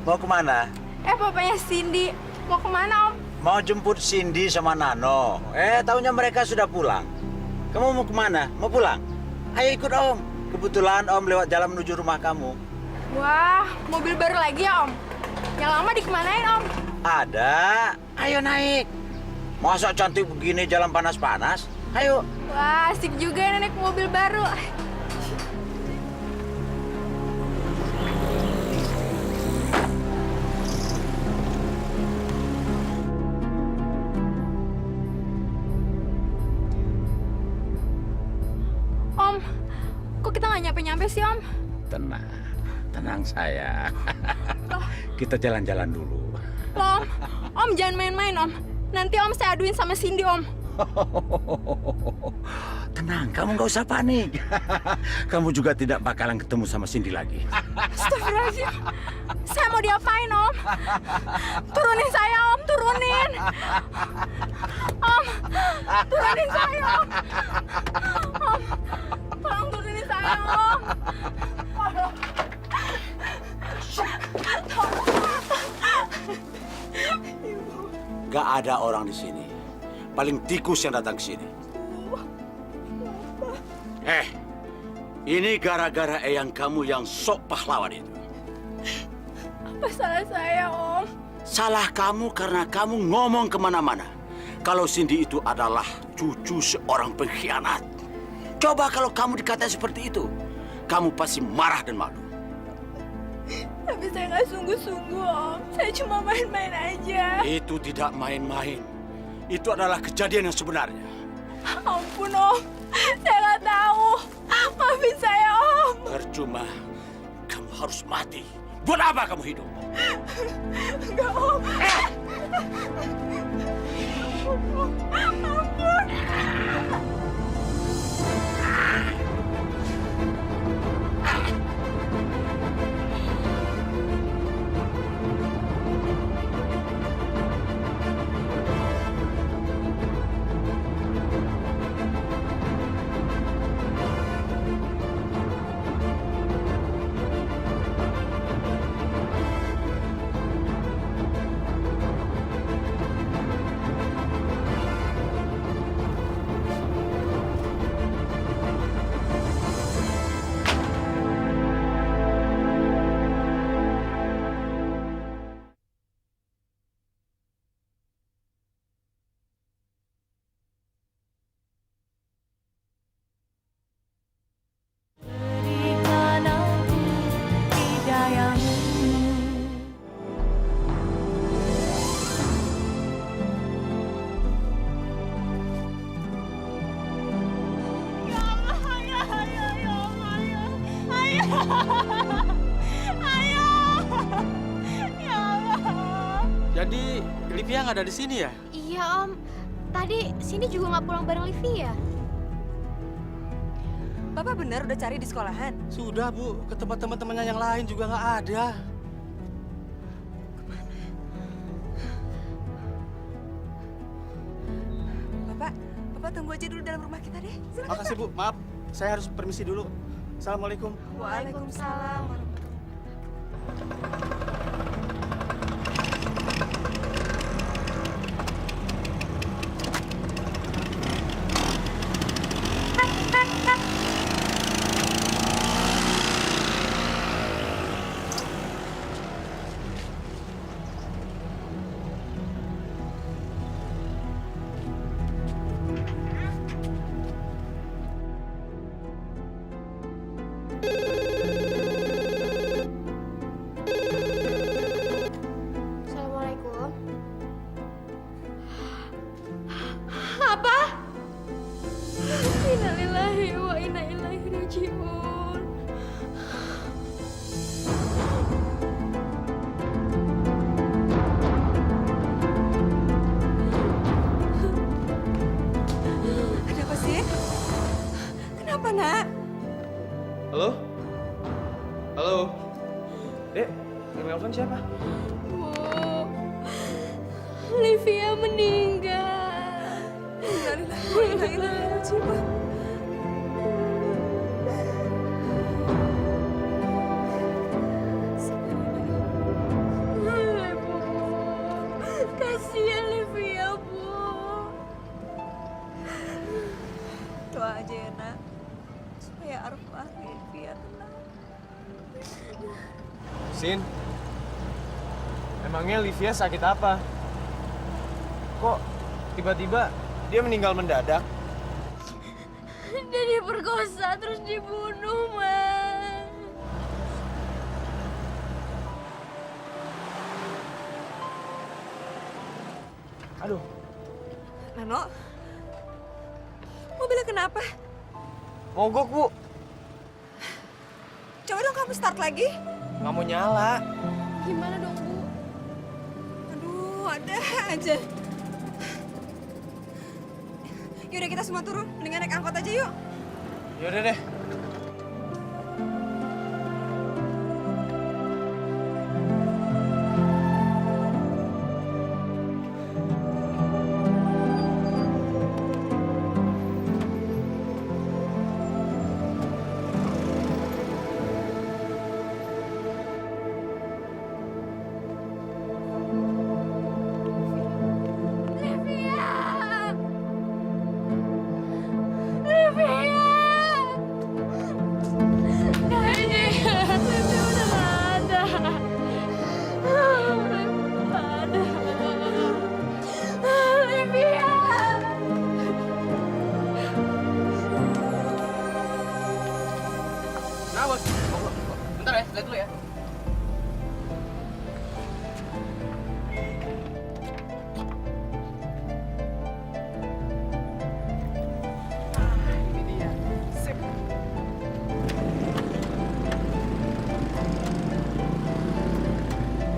Mau kemana? Papanya Cindy. Mau kemana, Om? Mau jemput Cindy sama Nano. Taunya mereka sudah pulang. Kamu mau kemana? Mau pulang? Ayo ikut Om. Kebetulan Om lewat jalan menuju rumah kamu. Wah, mobil baru lagi ya, Om? Yang lama dikemanain, Om? Ada. Ayo naik. Masa cantik begini jalan panas-panas? Ayo. Wah, asik juga naik mobil baru. Om, kok kok kita nggak nyampe-nyampe sih, Om? Tenang, tenang sayang. Kita jalan-jalan dulu. Loh, Om jangan main-main, Om. Nanti Om saya aduin sama Cindy, Om. Tenang, kamu nggak usah panik. Kamu juga tidak bakalan ketemu sama Cindy lagi. Astagfirullahaladzim. Saya mau diapain, Om? Turunin saya, Om. Turunin. Om, turunin saya, Om. Om, tolong turunin saya, Om. Gak ada orang di sini. Paling tikus yang datang ke sini. Ini gara-gara eyang kamu yang sok pahlawan itu. Apa salah saya, Om? Salah kamu karena kamu ngomong kemana-mana. Kalau Cindy itu adalah cucu seorang pengkhianat. Coba kalau kamu dikatai seperti itu, kamu pasti marah dan malu. Tapi saya nggak sungguh-sungguh, Om. Saya cuma main-main aja. Itu tidak main-main. Itu adalah kejadian yang sebenarnya. Ampun, Om. Saya nggak tahu. Maafin saya, Om. Percuma. Kamu harus mati. Buat apa kamu hidup? Enggak, Om. Ampun. Jadi Livia nggak ada di sini ya? Iya, Om. Tadi Cindy juga nggak pulang bareng Livia. Bapak benar udah cari di sekolahan? Sudah, Bu. Ke tempat teman-temannya yang lain juga nggak ada. Bapak tunggu aja dulu dalam rumah kita deh. Silakan. Makasih, Bu. Maaf, saya harus permisi dulu. Assalamualaikum. Waalaikumsalam. Assalamualaikum. Apa? Innalillahi wa inna ilaihi rajiun. Ada apa sih? Kenapa, Nak? Halo? Halo? Dek, yang nelfon siapa? Bu, Livia meninggal. Innalillahi wa inna ilaihi rajiun. Bu, kasihan Livia, Bu. Doa aja ya, Nak. Supaya arwah Livia tenang. Sin, emangnya Livia sakit apa? Kok tiba-tiba dia meninggal mendadak? Dia diperkosa terus dibunuh, Mas. Aduh, Nano, mobilnya kenapa? mogok, Bu. Coba dong kamu start lagi. Nggak mau nyala. Gimana dong, Bu? Aduh, ada aja. Yaudah kita semua turun, mendingan naik angkot aja yuk. Yaudah deh. Nah, bos. Bentar ya, lihat dulu ya. Ini dia. Sip.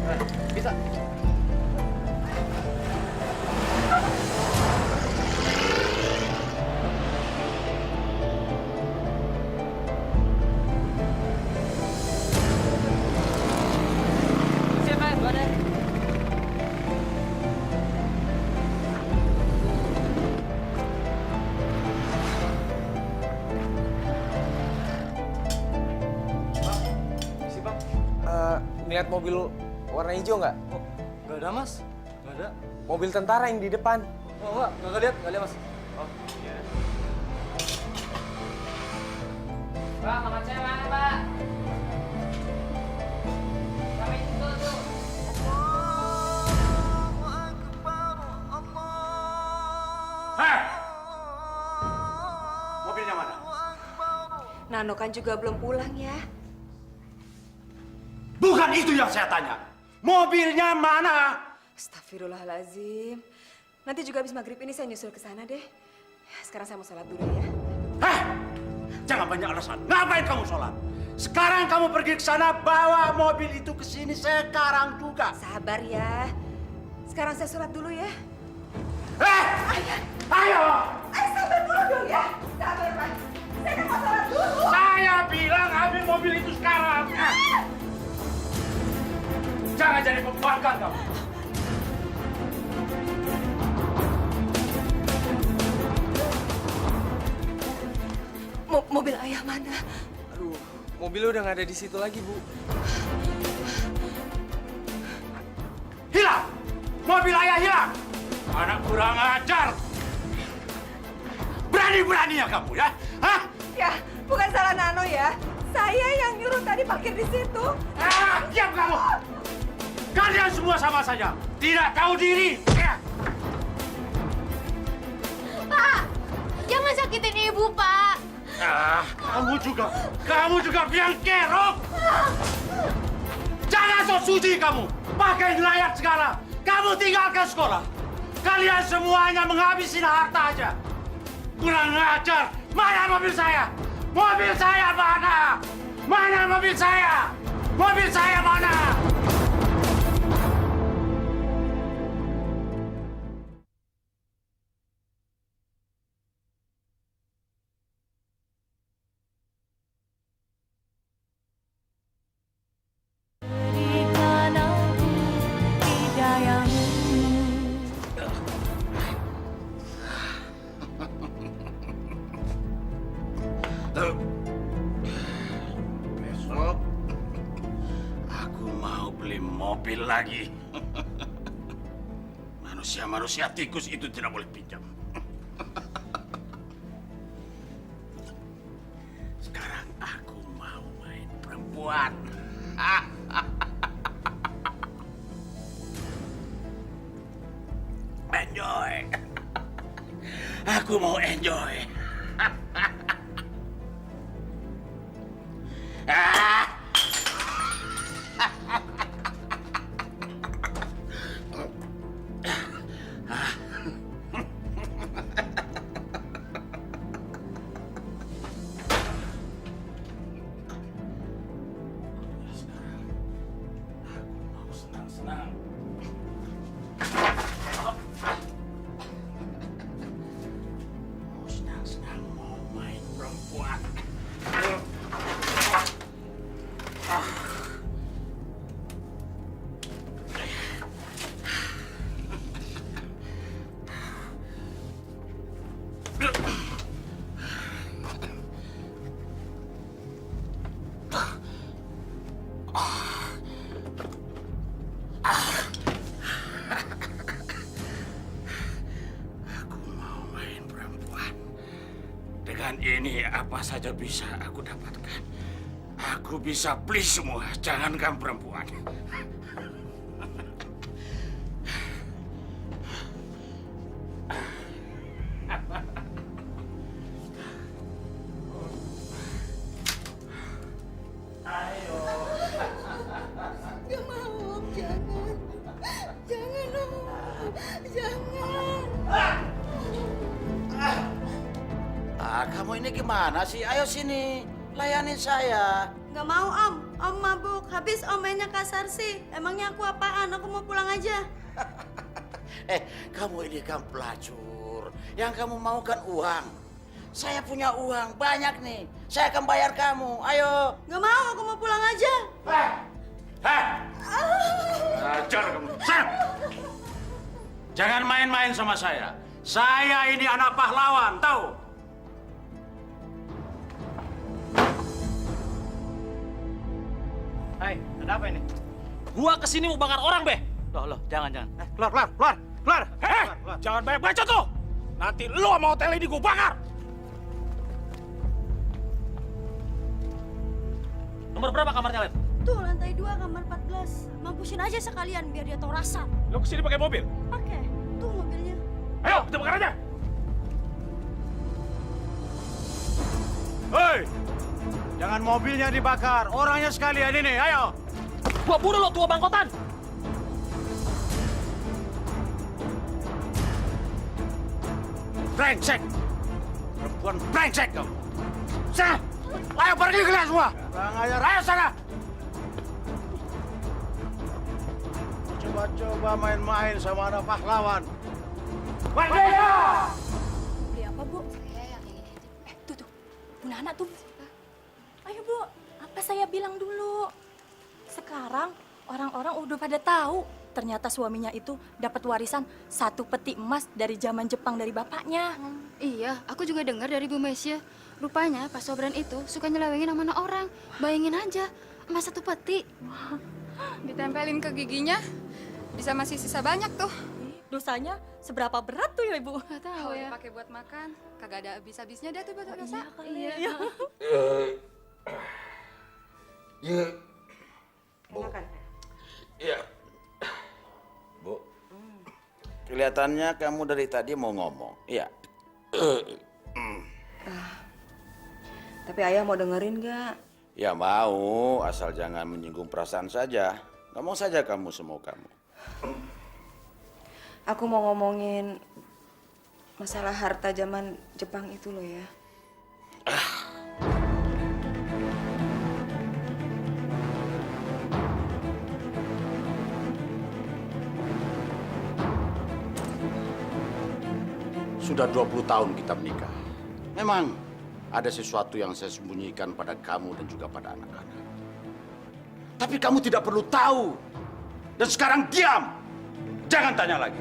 Nah, bisa. Siapa? Gua ada. Isi bang. Ngeliat mobil warna hijau nggak? Oh, nggak ada mas. Nggak ada. Mobil tentara yang di depan. Oh nggak lihat mas. Oh iya. Pak, makan saya mana pak? Sampai itu tuh. Hei! Mobilnya mana? Nano kan juga belum pulang ya. Bukan itu yang saya tanya. Mobilnya mana? Astagfirullahaladzim. Nanti juga habis maghrib ini saya nyusul ke sana deh. Sekarang saya mau sholat dulu ya. Heh! Jangan banyak alasan. Ngapain kamu sholat? Sekarang kamu pergi ke sana, bawa mobil itu ke sini sekarang juga. Sabar ya. Sekarang saya sholat dulu ya. Ayo! Sabar dulu dong ya. Sabar, Pak. Saya kan mau sholat dulu. Saya bilang ambil mobil itu sekarang. Jangan jadi pembangkang kamu. Mobil ayah mana? Aduh, mobilnya udah nggak ada di situ lagi, Bu. Hilang! Mobil ayah hilang! Anak kurang ajar! Berani-beraninya kamu ya? Hah? Ya, bukan salah Nano ya. Saya yang nyuruh tadi parkir di situ. Diam kamu! Kalian semua sama saja. Tidak tahu diri. Pak, jangan sakitin ibu, Pak. Kamu juga biang kerok. Jangan sok suci kamu. Pakai nelayan segala. Kamu tinggalkan sekolah. Kalian semuanya menghabiskan harta aja. Kurang ajar. Mana mobil saya? Mobil saya mana? Mana mobil saya? Mobil saya mana? Besok aku mau beli mobil lagi. Manusia-manusia tikus itu tidak boleh pinjam. Sekarang aku mau main perempuan. Enjoy. Aku mau enjoy. Dengan ini apa saja bisa aku dapatkan. Aku bisa beli semua, jangankan perempuan. Gak mau, Om. Jangan. Jangan, Om. Jangan. Kamu ini gimana sih? Ayo sini, layanin saya. Nggak mau, Om. Om mabuk. Habis Om mainnya kasar sih. Emangnya aku apaan? Aku mau pulang aja. Kamu ini kan pelacur. Yang kamu mau kan uang. Saya punya uang banyak nih. Saya akan bayar kamu. Ayo. Nggak mau, aku mau pulang aja. Ajar kamu. Sam! Jangan main-main sama saya. Saya ini anak pahlawan, tahu? Hai, ada apa ini? Gua kesini mau bakar orang, Be. Loh, jangan. Keluar. Jangan banyak baca tuh. Nanti lu sama hotel ini gua bakar. Nomor berapa kamarnya, Len? Tuh, lantai 2, kamar 14. Mampusin aja sekalian biar dia tahu rasa. Lu kesini pakai mobil? Pakai. Tuh mobilnya. Ayo, kita bakar aja. Hei! Jangan mobilnya dibakar, orangnya sekalian ini, ayo! Gua bunuh lo, tua bangkotan! Brengsek! Perempuan brengsek kamu! Sana! Ayo pergi kalian semua! Kurang ajar, ayo sana! Coba-coba main-main sama anak pahlawan. Pergi ya! Beli apa, Bu? Tuh. Bu Nana tuh. Ayo, Bu. Apa saya bilang dulu? Sekarang orang-orang udah pada tahu. Ternyata suaminya itu dapat warisan 1 peti emas dari zaman Jepang dari bapaknya. Iya, aku juga dengar dari Bu Mesya. Rupanya Pak Sobran itu suka nyelewengin sama anak orang. Bayangin aja, emas 1 peti. Ditempelin ke giginya, bisa masih sisa banyak tuh. Dosanya seberapa berat tuh ya, Ibu? Gak tahu ya. Pakai buat makan, kagak ada habis-habisnya deh tuh buat dosa. Iya. Iya. Bu, kelihatannya kamu dari tadi mau ngomong. Iya. Tapi ayah mau dengerin nggak? Ya mau, asal jangan menyinggung perasaan saja. Ngomong saja kamu semau kamu. Aku mau ngomongin masalah harta zaman Jepang itu loh ya. Sudah 20 tahun kita menikah. Memang ada sesuatu yang saya sembunyikan pada kamu dan juga pada anak-anak. Tapi kamu tidak perlu tahu. Dan sekarang diam. Jangan tanya lagi.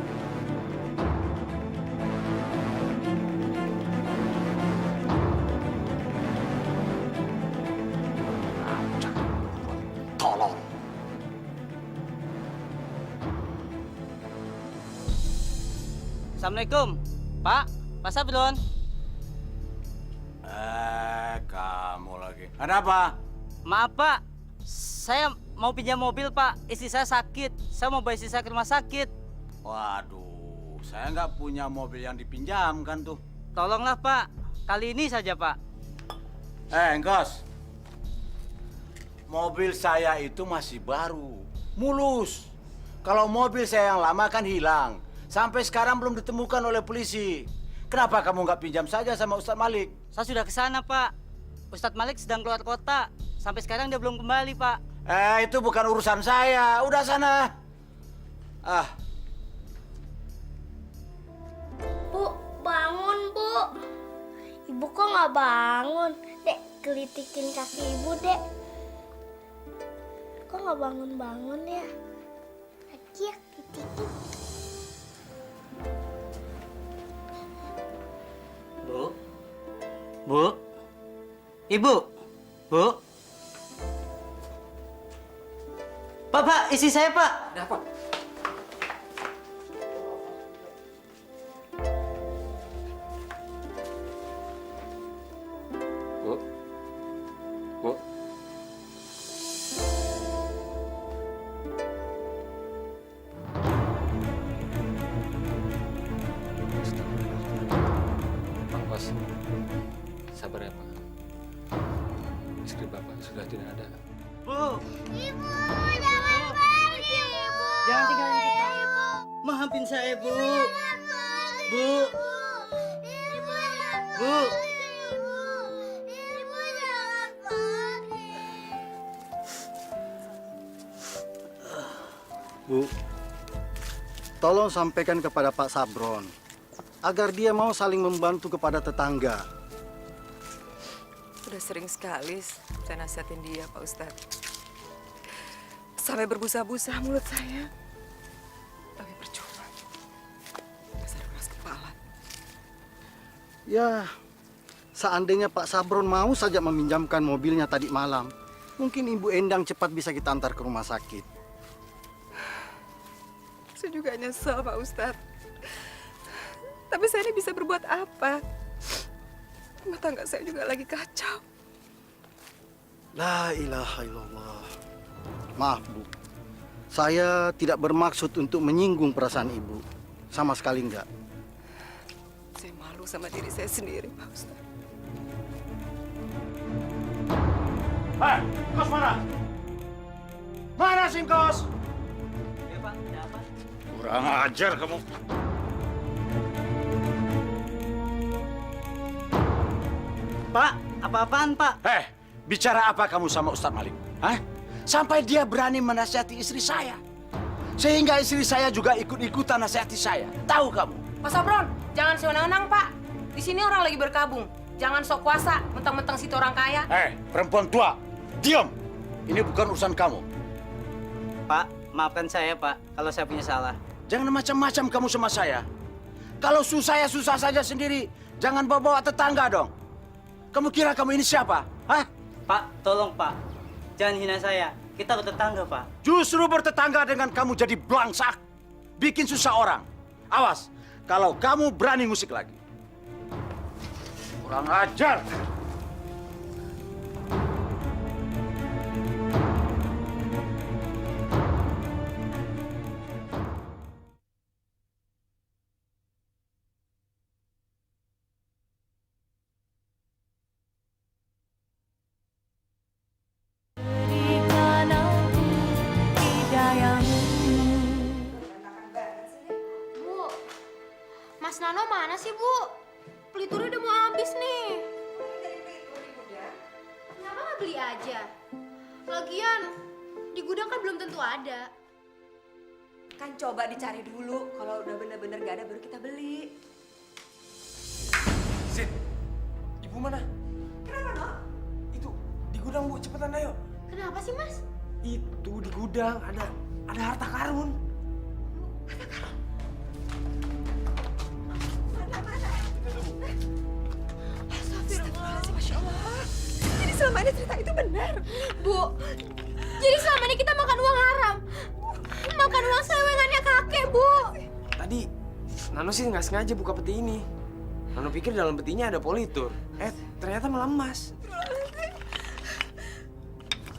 Tolong. Assalamualaikum. Pak Sablon. Kamu lagi. Ada apa? Maaf, Pak. Saya mau pinjam mobil, Pak. Istri saya sakit. Saya mau bawa istri saya ke rumah sakit. Waduh, saya nggak punya mobil yang dipinjamkan tuh. Tolonglah, Pak. Kali ini saja, Pak. Engkos. Mobil saya itu masih baru. Mulus. Kalau mobil saya yang lama kan hilang. Sampai sekarang belum ditemukan oleh polisi. Kenapa kamu nggak pinjam saja sama Ustadz Malik? Saya sudah ke sana, Pak. Ustadz Malik sedang keluar kota. Sampai sekarang dia belum kembali, Pak. Itu bukan urusan saya. Udah sana. Bu, bangun, Bu. Ibu kok nggak bangun? Dek, gelitikin kaki Ibu, Dek. Kok nggak bangun-bangun ya? Lagi ya, gelitikin. Bu. Ibu. Bu. Pak, istri saya, Pak. Ada apa? Mas, sabar ya Pak. Istri Bapak sudah tidak ada. Bu, Ibu, jangan pergi, Ibu. jangan tinggalin kita. Maafin saya, Bu. Bu. Bu. Bu, tolong sampaikan kepada Pak Sabron agar dia mau saling membantu kepada tetangga. Udah sering sekali saya nasihatin dia, Pak Ustadz. Sampai berbusa-busa mulut saya. Tapi percuma. Dasar keras kepala. Ya, seandainya Pak Sabron mau saja meminjamkan mobilnya tadi malam, mungkin Ibu Endang cepat bisa kita antar ke rumah sakit. Saya juga nyesel, Pak Ustadz. Tapi saya ini bisa berbuat apa? Rumah tangga saya juga lagi kacau. La ilaha illallah. Maaf, Bu. Saya tidak bermaksud untuk menyinggung perasaan Ibu. Sama sekali enggak. Saya malu sama diri saya sendiri, Pak Ustadz. Hei, Kos mana? Mana Singkos? Ya, Pak, ada apa? Kurang ajar kamu. Pak, apa-apaan, Pak? Bicara apa kamu sama Ustadz Malik? Hah? Sampai dia berani menasihati istri saya. Sehingga istri saya juga ikut-ikutan nasihati saya. Tahu kamu? Pak Sabron, jangan sewenang-wenang, Pak. Di sini orang lagi berkabung. Jangan sok kuasa, mentang-mentang situ orang kaya. Perempuan tua, diam. Ini bukan urusan kamu. Pak, maafkan saya, Pak, kalau saya punya salah. Jangan macam-macam kamu sama saya. Kalau susah ya susah saja sendiri. Jangan bawa-bawa tetangga dong. Kamu kira kamu ini siapa? Hah? Pak, tolong, Pak. Jangan hina saya. Kita bertetangga, Pak. Justru bertetangga dengan kamu jadi belangsak. Bikin susah orang. Awas, kalau kamu berani musik lagi. Kurang ajar. Bu, Mas Nano mana sih, Bu? Peliturnya udah mau habis nih. Kenapa nggak beli aja? Lagian, di gudang kan belum tentu ada. Kan coba dicari dulu. Kalau udah bener-bener gak ada, baru kita beli. Zid, Ibu mana? Kenapa, No? Itu di gudang, Bu. Cepetan ayo. Kenapa sih, Mas? Itu di gudang ada harta karun. Astagfirullahaladzim, Masya Allah. Jadi selama ini cerita itu benar. Bu, jadi selama ini kita makan uang haram. Makan uang selewengannya kakek, Bu. Tadi Nano sih nggak sengaja buka peti ini. Nano pikir dalam petinya ada politur. Ternyata malah emas.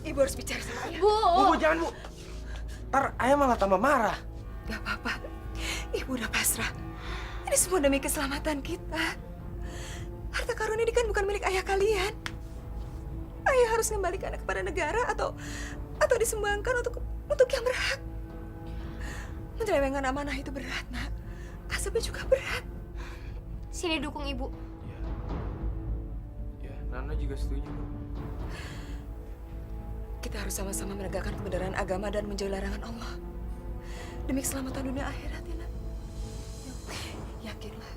Ibu harus bicara sama ayah. Bu, jangan, Bu. Ntar ayah malah tambah marah. Gak apa-apa. Ibu udah pasrah. Ini semua demi keselamatan kita. Harta karun ini kan bukan milik ayah kalian. Ayah harus kembalikan kepada negara atau disumbangkan untuk yang berhak. Menyelewengkan amanah itu berat, Nak. Asapnya juga berat. Sini dukung Ibu. Ya, Nano juga setuju. Kita harus sama-sama menegakkan kebenaran agama dan menjauhi larangan Allah. Demi keselamatan dunia akhirat, ya, Nak. Yakinlah,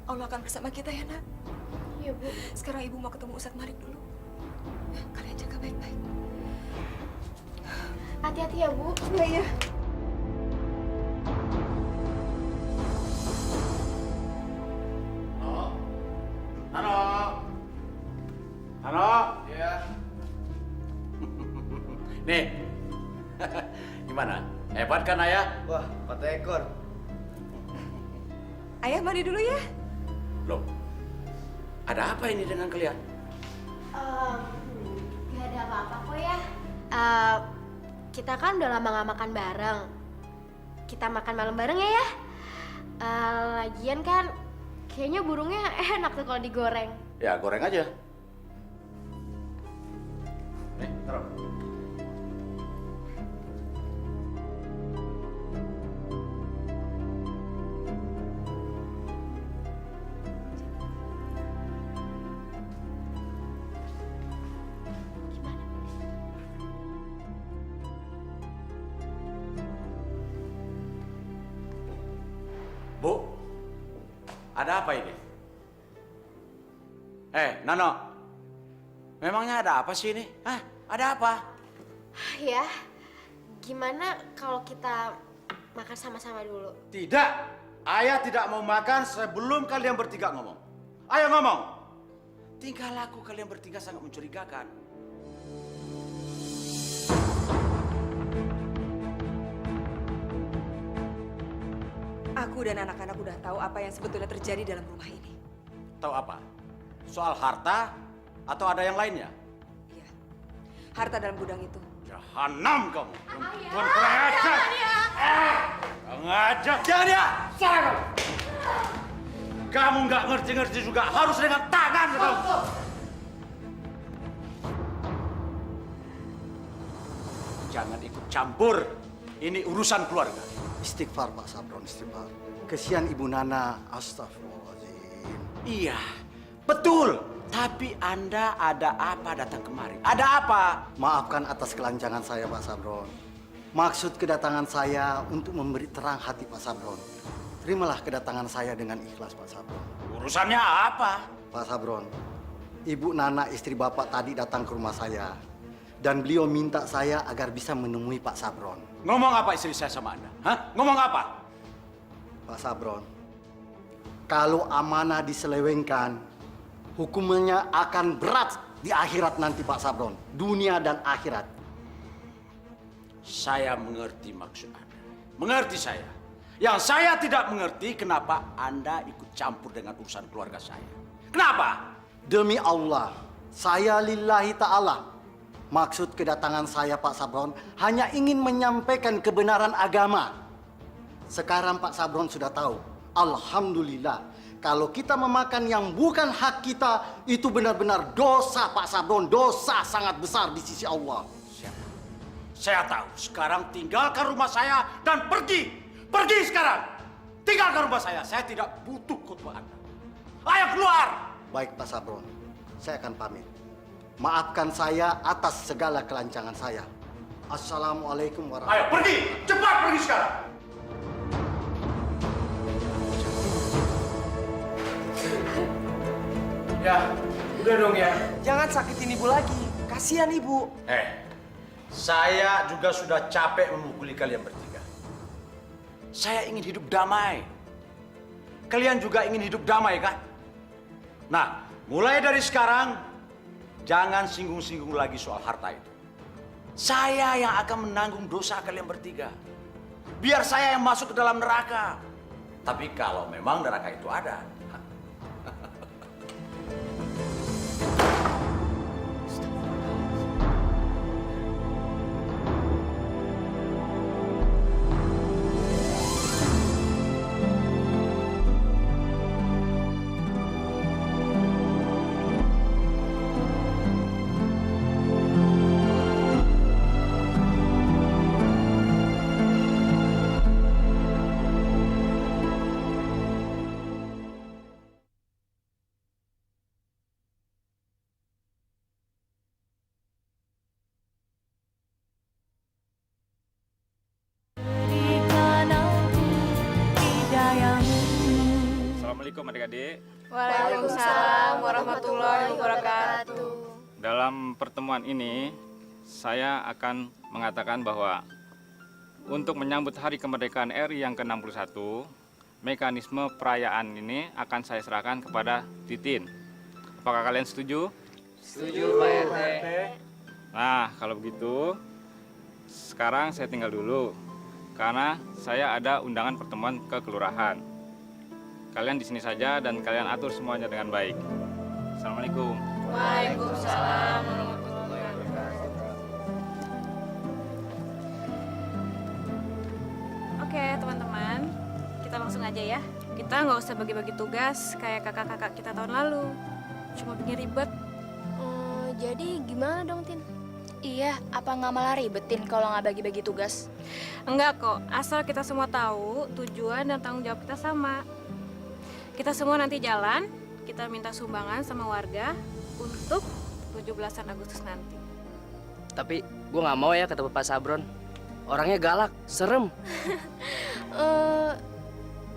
Allah akan bersama kita, ya, Nak. Iya, Bu. Sekarang Ibu mau ketemu Ustadz Malik dulu. Kalian jaga baik-baik. Hati-hati ya, Bu. Iya. Halo. Halo. Iya. Nih. Gimana? Hebat kan, Ayah? Wah, 4 ekor. Ayah mandi dulu ya. Loh. Ada apa ini dengan kalian? Gak ada apa-apa kok ya. Kita kan udah lama gak makan bareng. Kita makan malam bareng ya. Lagian kan Kayaknya burungnya enak tuh kalau digoreng. Ya, goreng aja. Nih, taruh. Bu, ada apa ini? Nano, memangnya ada apa sih ini? Hah, ada apa? Ya, gimana kalau kita makan sama-sama dulu? Tidak, ayah tidak mau makan sebelum kalian bertiga ngomong. Ayo ngomong. Tingkah laku kalian bertiga sangat mencurigakan. Aku dan anak-anak udah tahu apa yang sebetulnya terjadi dalam rumah ini. Tahu apa? Soal harta atau ada yang lainnya? Harta dalam gudang itu. Jahanam kamu. Perempuan kurang ajar. Ngajak. Jangan ya. Salah kamu. Kamu nggak ngerti-ngerti juga harus dengan tangan kamu. Jangan ikut campur. Ini urusan keluarga. Istighfar Pak Sabron, istighfar. Kesian Ibu Nana, astagfirullahaladzim. Iya, betul. Tapi Anda ada apa datang kemari? Ada apa? Maafkan atas kelancangan saya Pak Sabron. Maksud kedatangan saya untuk memberi terang hati Pak Sabron. Terimalah kedatangan saya dengan ikhlas Pak Sabron. Urusannya apa? Pak Sabron, Ibu Nana istri Bapak tadi datang ke rumah saya. Dan beliau minta saya agar bisa menemui Pak Sabron. Ngomong apa istri saya sama Anda? Hah? Ngomong apa? Pak Sabron, kalau amanah diselewengkan, hukumannya akan berat di akhirat nanti Pak Sabron. Dunia dan akhirat. Saya mengerti maksud Anda. Mengerti saya. Yang saya tidak mengerti kenapa Anda ikut campur dengan urusan keluarga saya. Kenapa? Demi Allah, saya lillahi ta'ala. Maksud kedatangan saya Pak Sabron hanya ingin menyampaikan kebenaran agama. Sekarang Pak Sabron sudah tahu. Alhamdulillah. Kalau kita memakan yang bukan hak kita, itu benar-benar dosa Pak Sabron. Dosa sangat besar di sisi Allah. Saya tahu. Sekarang tinggalkan rumah saya dan pergi. Pergi sekarang. Tinggalkan rumah saya. Saya tidak butuh khutbah Anda. Ayo keluar. Baik Pak Sabron, saya akan pamit. Maafkan saya atas segala kelancangan saya. Assalamualaikum warahmatullahi wabarakatuh. Ayo pergi. Cepat pergi sekarang. Ya, udah dong ya. Jangan sakitin ibu lagi. Kasihan ibu. Saya juga sudah capek memukuli kalian bertiga. Saya ingin hidup damai. Kalian juga ingin hidup damai, kan? Nah, mulai dari sekarang, jangan singgung-singgung lagi soal harta itu. Saya yang akan menanggung dosa kalian bertiga. Biar saya yang masuk ke dalam neraka. Tapi kalau memang neraka itu ada, Assalamualaikum adik-adik. Waalaikumsalam warahmatullahi wabarakatuh. Dalam pertemuan ini, saya akan mengatakan bahwa untuk menyambut Hari Kemerdekaan RI yang ke-61, mekanisme perayaan ini akan saya serahkan kepada Titin. Apakah kalian setuju? Setuju, Pak RT. Nah, kalau begitu, sekarang saya tinggal dulu. Karena saya ada undangan pertemuan ke kelurahan. Kalian di sini saja dan kalian atur semuanya dengan baik. Assalamualaikum. Waalaikumsalam warahmatullahi wabarakatuh. Oke, teman-teman. Kita langsung aja ya. Kita nggak usah bagi-bagi tugas kayak kakak-kakak kita tahun lalu. Cuma bikin ribet. Jadi gimana dong, Tin? Iya, apa nggak malah ribetin kalau nggak bagi-bagi tugas? Enggak kok, asal kita semua tahu tujuan dan tanggung jawab kita sama. Kita semua nanti jalan, kita minta sumbangan sama warga untuk 17-an Agustus nanti. Tapi gue nggak mau ya ketemu Pak Sabron. Orangnya galak, serem.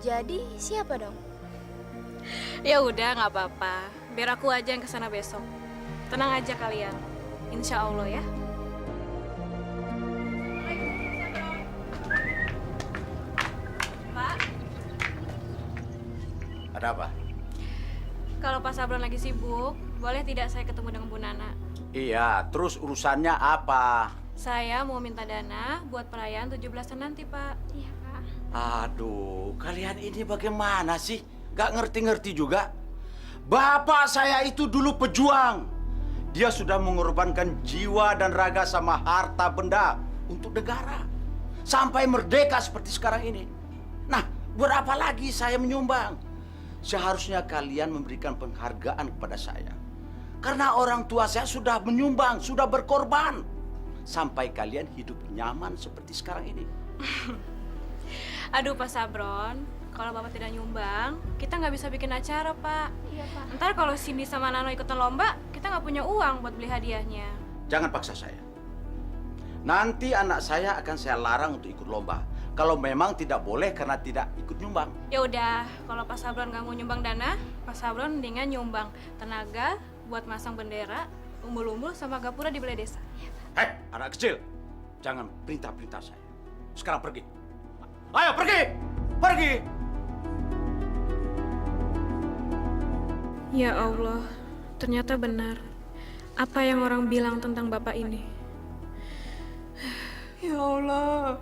Jadi siapa dong? Ya udah, nggak apa-apa. Biar aku aja yang kesana besok. Tenang aja kalian. Insya Allah ya. Pak, Ada apa? kalau Pak Sabron lagi sibuk, boleh tidak saya ketemu dengan Bu Nana? Iya, terus urusannya apa? Saya mau minta dana buat perayaan 17-an nanti, Pak. Iya, Pak. Aduh, kalian ini bagaimana sih? Gak ngerti-ngerti juga. Bapak saya itu dulu pejuang. Dia sudah mengorbankan jiwa dan raga sama harta benda untuk negara. Sampai merdeka seperti sekarang ini. Nah, buat apa lagi saya menyumbang? Seharusnya kalian memberikan penghargaan kepada saya. Karena orang tua saya sudah menyumbang, sudah berkorban. Sampai kalian hidup nyaman seperti sekarang ini. Aduh, Pak Sabron, kalau Bapak tidak nyumbang, kita nggak bisa bikin acara, Pak. Iya, Pak. Ntar kalau Cindy sama Nano ikutan lomba, kita nggak punya uang buat beli hadiahnya. Jangan paksa saya. Nanti anak saya akan saya larang untuk ikut lomba. Kalau memang tidak boleh karena tidak ikut nyumbang. Ya udah, kalau Pak Sabron nggak mau nyumbang dana, Pak Sabron mendingan nyumbang tenaga buat masang bendera, umbul-umbul sama gapura di balai desa. Hei, anak kecil, jangan perintah-perintah saya. Sekarang pergi. Ayo pergi, pergi. Ya Allah, ternyata benar apa yang orang bilang tentang Bapak ini. Ya Allah,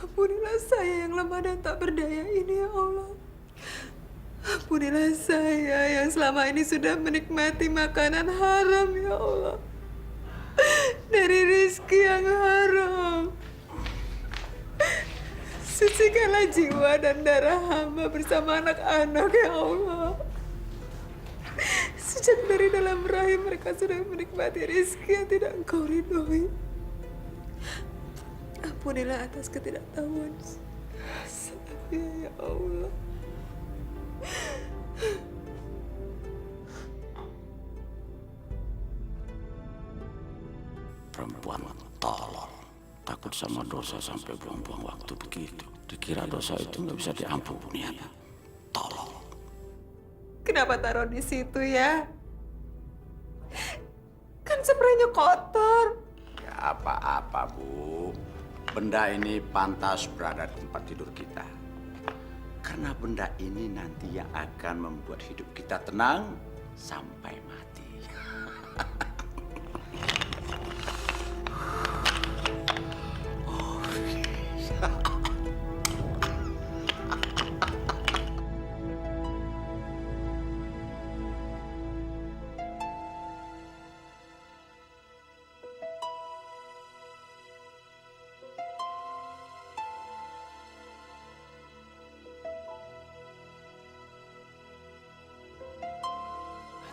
ampunilah saya yang lemah dan tak berdaya ini ya Allah. Ampunilah saya yang selama ini sudah menikmati makanan haram ya Allah. Dari rezeki yang haram. Sucikanlah jiwa dan darah hamba bersama anak-anak ya Allah. Sejak dari dalam rahim mereka sudah menikmati rezeki yang tidak Engkau ridhoi. Ampunilah atas ketidaktahuan saya ya Allah. Perempuan tolol. Takut sama dosa sampai buang-buang waktu begitu. Dikira dosa itu nggak bisa diampuni. Tolol. Kenapa taruh di situ ya? Kan spraynya kotor. Ya apa-apa, Bu. Benda ini pantas berada di tempat tidur kita. Karena benda ini nanti yang akan membuat hidup kita tenang sampai mati.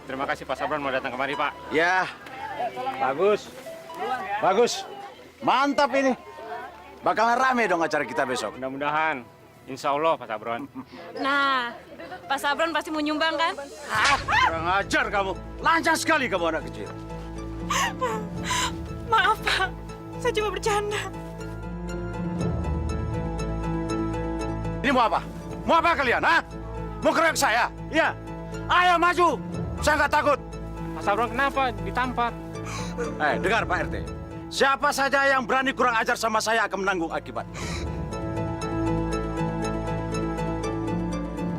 Terima kasih Pak Sabron mau datang kemari, Pak. Ya, bagus. Bagus. Mantap ini. Bakalan rame dong acara kita besok. Mudah-mudahan. Insya Allah, Pak Sabron. Nah, Pak Sabron pasti mau nyumbang kan? Kurang ajar kamu. Lancang sekali kamu anak kecil. Maaf Pak, saya cuma bercanda. Ini mau apa? Mau apa kalian, ha? Mau keroyok saya? Iya. Ayo maju. Saya nggak takut. Pak Sabron kenapa ditampar? Dengar Pak RT. Siapa saja yang berani kurang ajar sama saya akan menanggung akibat.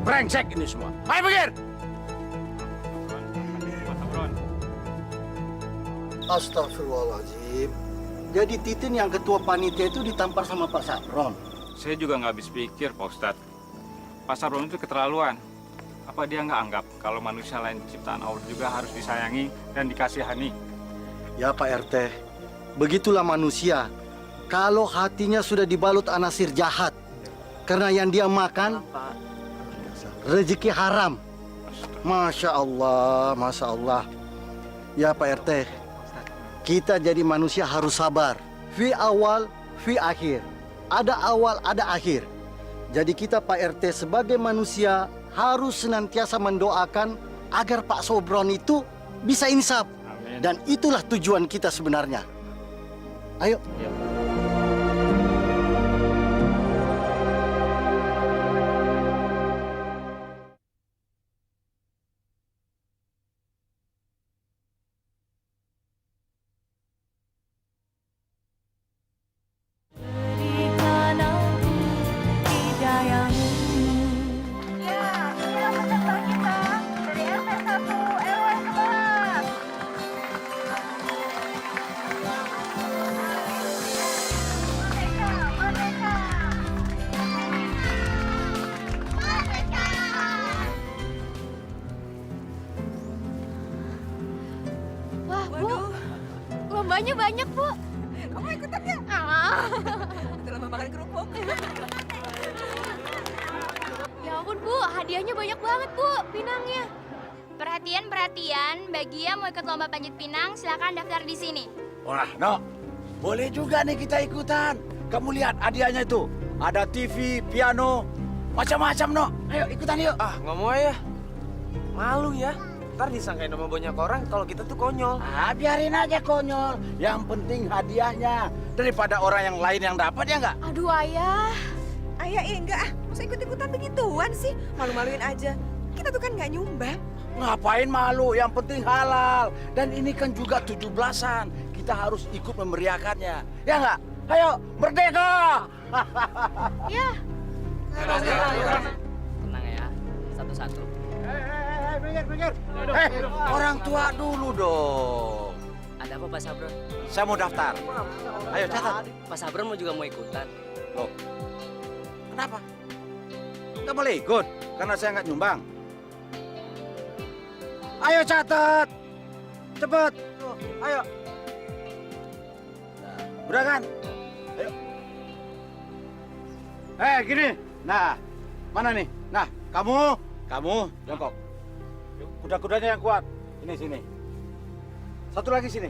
Brengsek ini semua. Ayo pikir. Astagfirullahaladzim. Jadi Titin yang ketua panitia itu ditampar sama Pak Sabron. Saya juga nggak habis pikir, Pak Ustadz. Pak Sabron itu keterlaluan. Apa dia nggak anggap kalau manusia lain ciptaan Allah juga harus disayangi dan dikasihani? Ya Pak RT, begitulah manusia. Kalau hatinya sudah dibalut anasir jahat, Karena yang dia makan rezeki haram. Masya Allah, Masya Allah. Ya Pak RT, kita jadi manusia harus sabar. Fi awal, fi akhir. Ada awal, ada akhir. Jadi kita Pak RT sebagai manusia harus senantiasa mendoakan agar Pak Sobron itu bisa insaf. Amin. Dan itulah tujuan kita sebenarnya. Ayo. Wah, Bu. Lombanya banyak, Bu. Kamu ikutan ya? Udah lama makan kerupuk. Ya ampun, Bu. Hadiahnya banyak banget, Bu. Pinangnya. Perhatian, bagi yang mau ikut lomba panjat pinang, silakan daftar di sini. Wah, No, boleh juga nih kita ikutan. Kamu lihat hadiahnya itu. Ada TV, piano, macam-macam, No. Ayo ikutan yuk. Ah, nggak mau ya. Malu ya. Ntar disangkain sama banyak orang kalau kita tuh konyol. Ah, biarin aja konyol. Yang penting hadiahnya. Daripada orang yang lain yang dapat, ya nggak? Aduh, Ayah. Ayah, enggak ah. Masa ikut-ikutan begituan sih? Malu-maluin aja. Kita tuh kan nggak nyumbang. Ngapain malu? Yang penting halal. Dan ini kan juga 17-an. Kita harus ikut memeriahkannya. Ya nggak? Ayo, merdeka! Ya. Tenang ya, satu-satu. Minggir. Orang tua dulu dong. Ada apa Pak Sabron? Saya mau daftar. Ayo catat. Pak Sabron juga mau ikutan. Loh, kenapa? Nggak boleh ikut karena saya nggak nyumbang. Ayo catat, cepet. Tuh, ayo. Udah kan? Ayo. Gini. Nah, mana nih? Nah, kamu jongkok. Kuda-kudanya yang kuat. Ini sini. Satu lagi sini.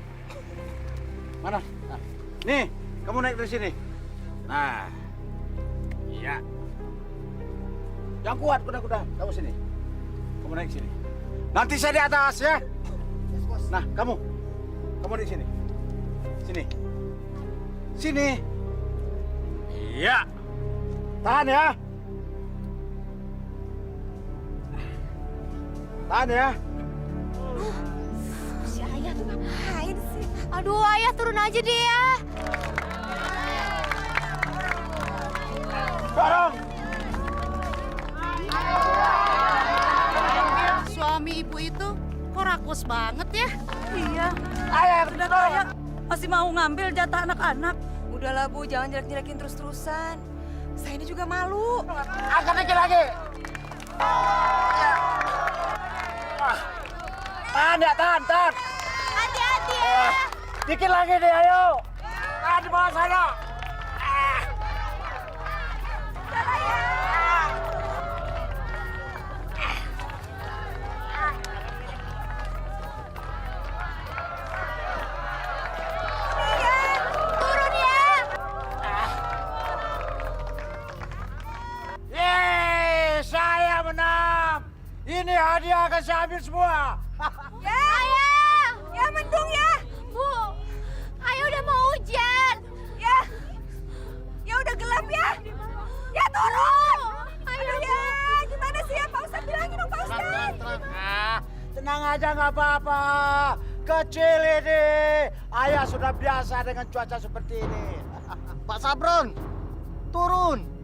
Mana? Nah, nih, kamu naik dari sini. Nah, iya. Yang kuat kuda-kuda, kamu sini. Kamu naik sini. Nanti saya di atas ya. Nah, kamu di sini. Sini. Iya. Tahan ya. Tahan ya. Si Ayah tuh ngapain sih? Aduh, Ayah turun aja deh ya. Dorong. Suami ibu itu kok rakus banget ya? Iya. Ayah, Udah Ayah masih mau ngambil jatah anak-anak. Udahlah Bu, jangan jelek-jelekin terus-terusan. Saya ini juga malu. Angkat dikit lagi. Tahan. Hati-hati ya. Dikit lagi deh, ayo. Tahan di bawah sana. Turun ya. Yeay, saya menang. Ini hadiah akan saya ambil semua. Ya, Ayah. Ya, mendung ya. Bu, Ayah udah mau hujan. Ya udah gelap ya. Ya turun. Ayo ya, gimana sih ya Pak Ustadz? Bilangin dong Pak Ustadz. Tenang aja, nggak apa-apa. Kecil ini. Ayah sudah biasa dengan cuaca seperti ini. Pak Sabron, turun.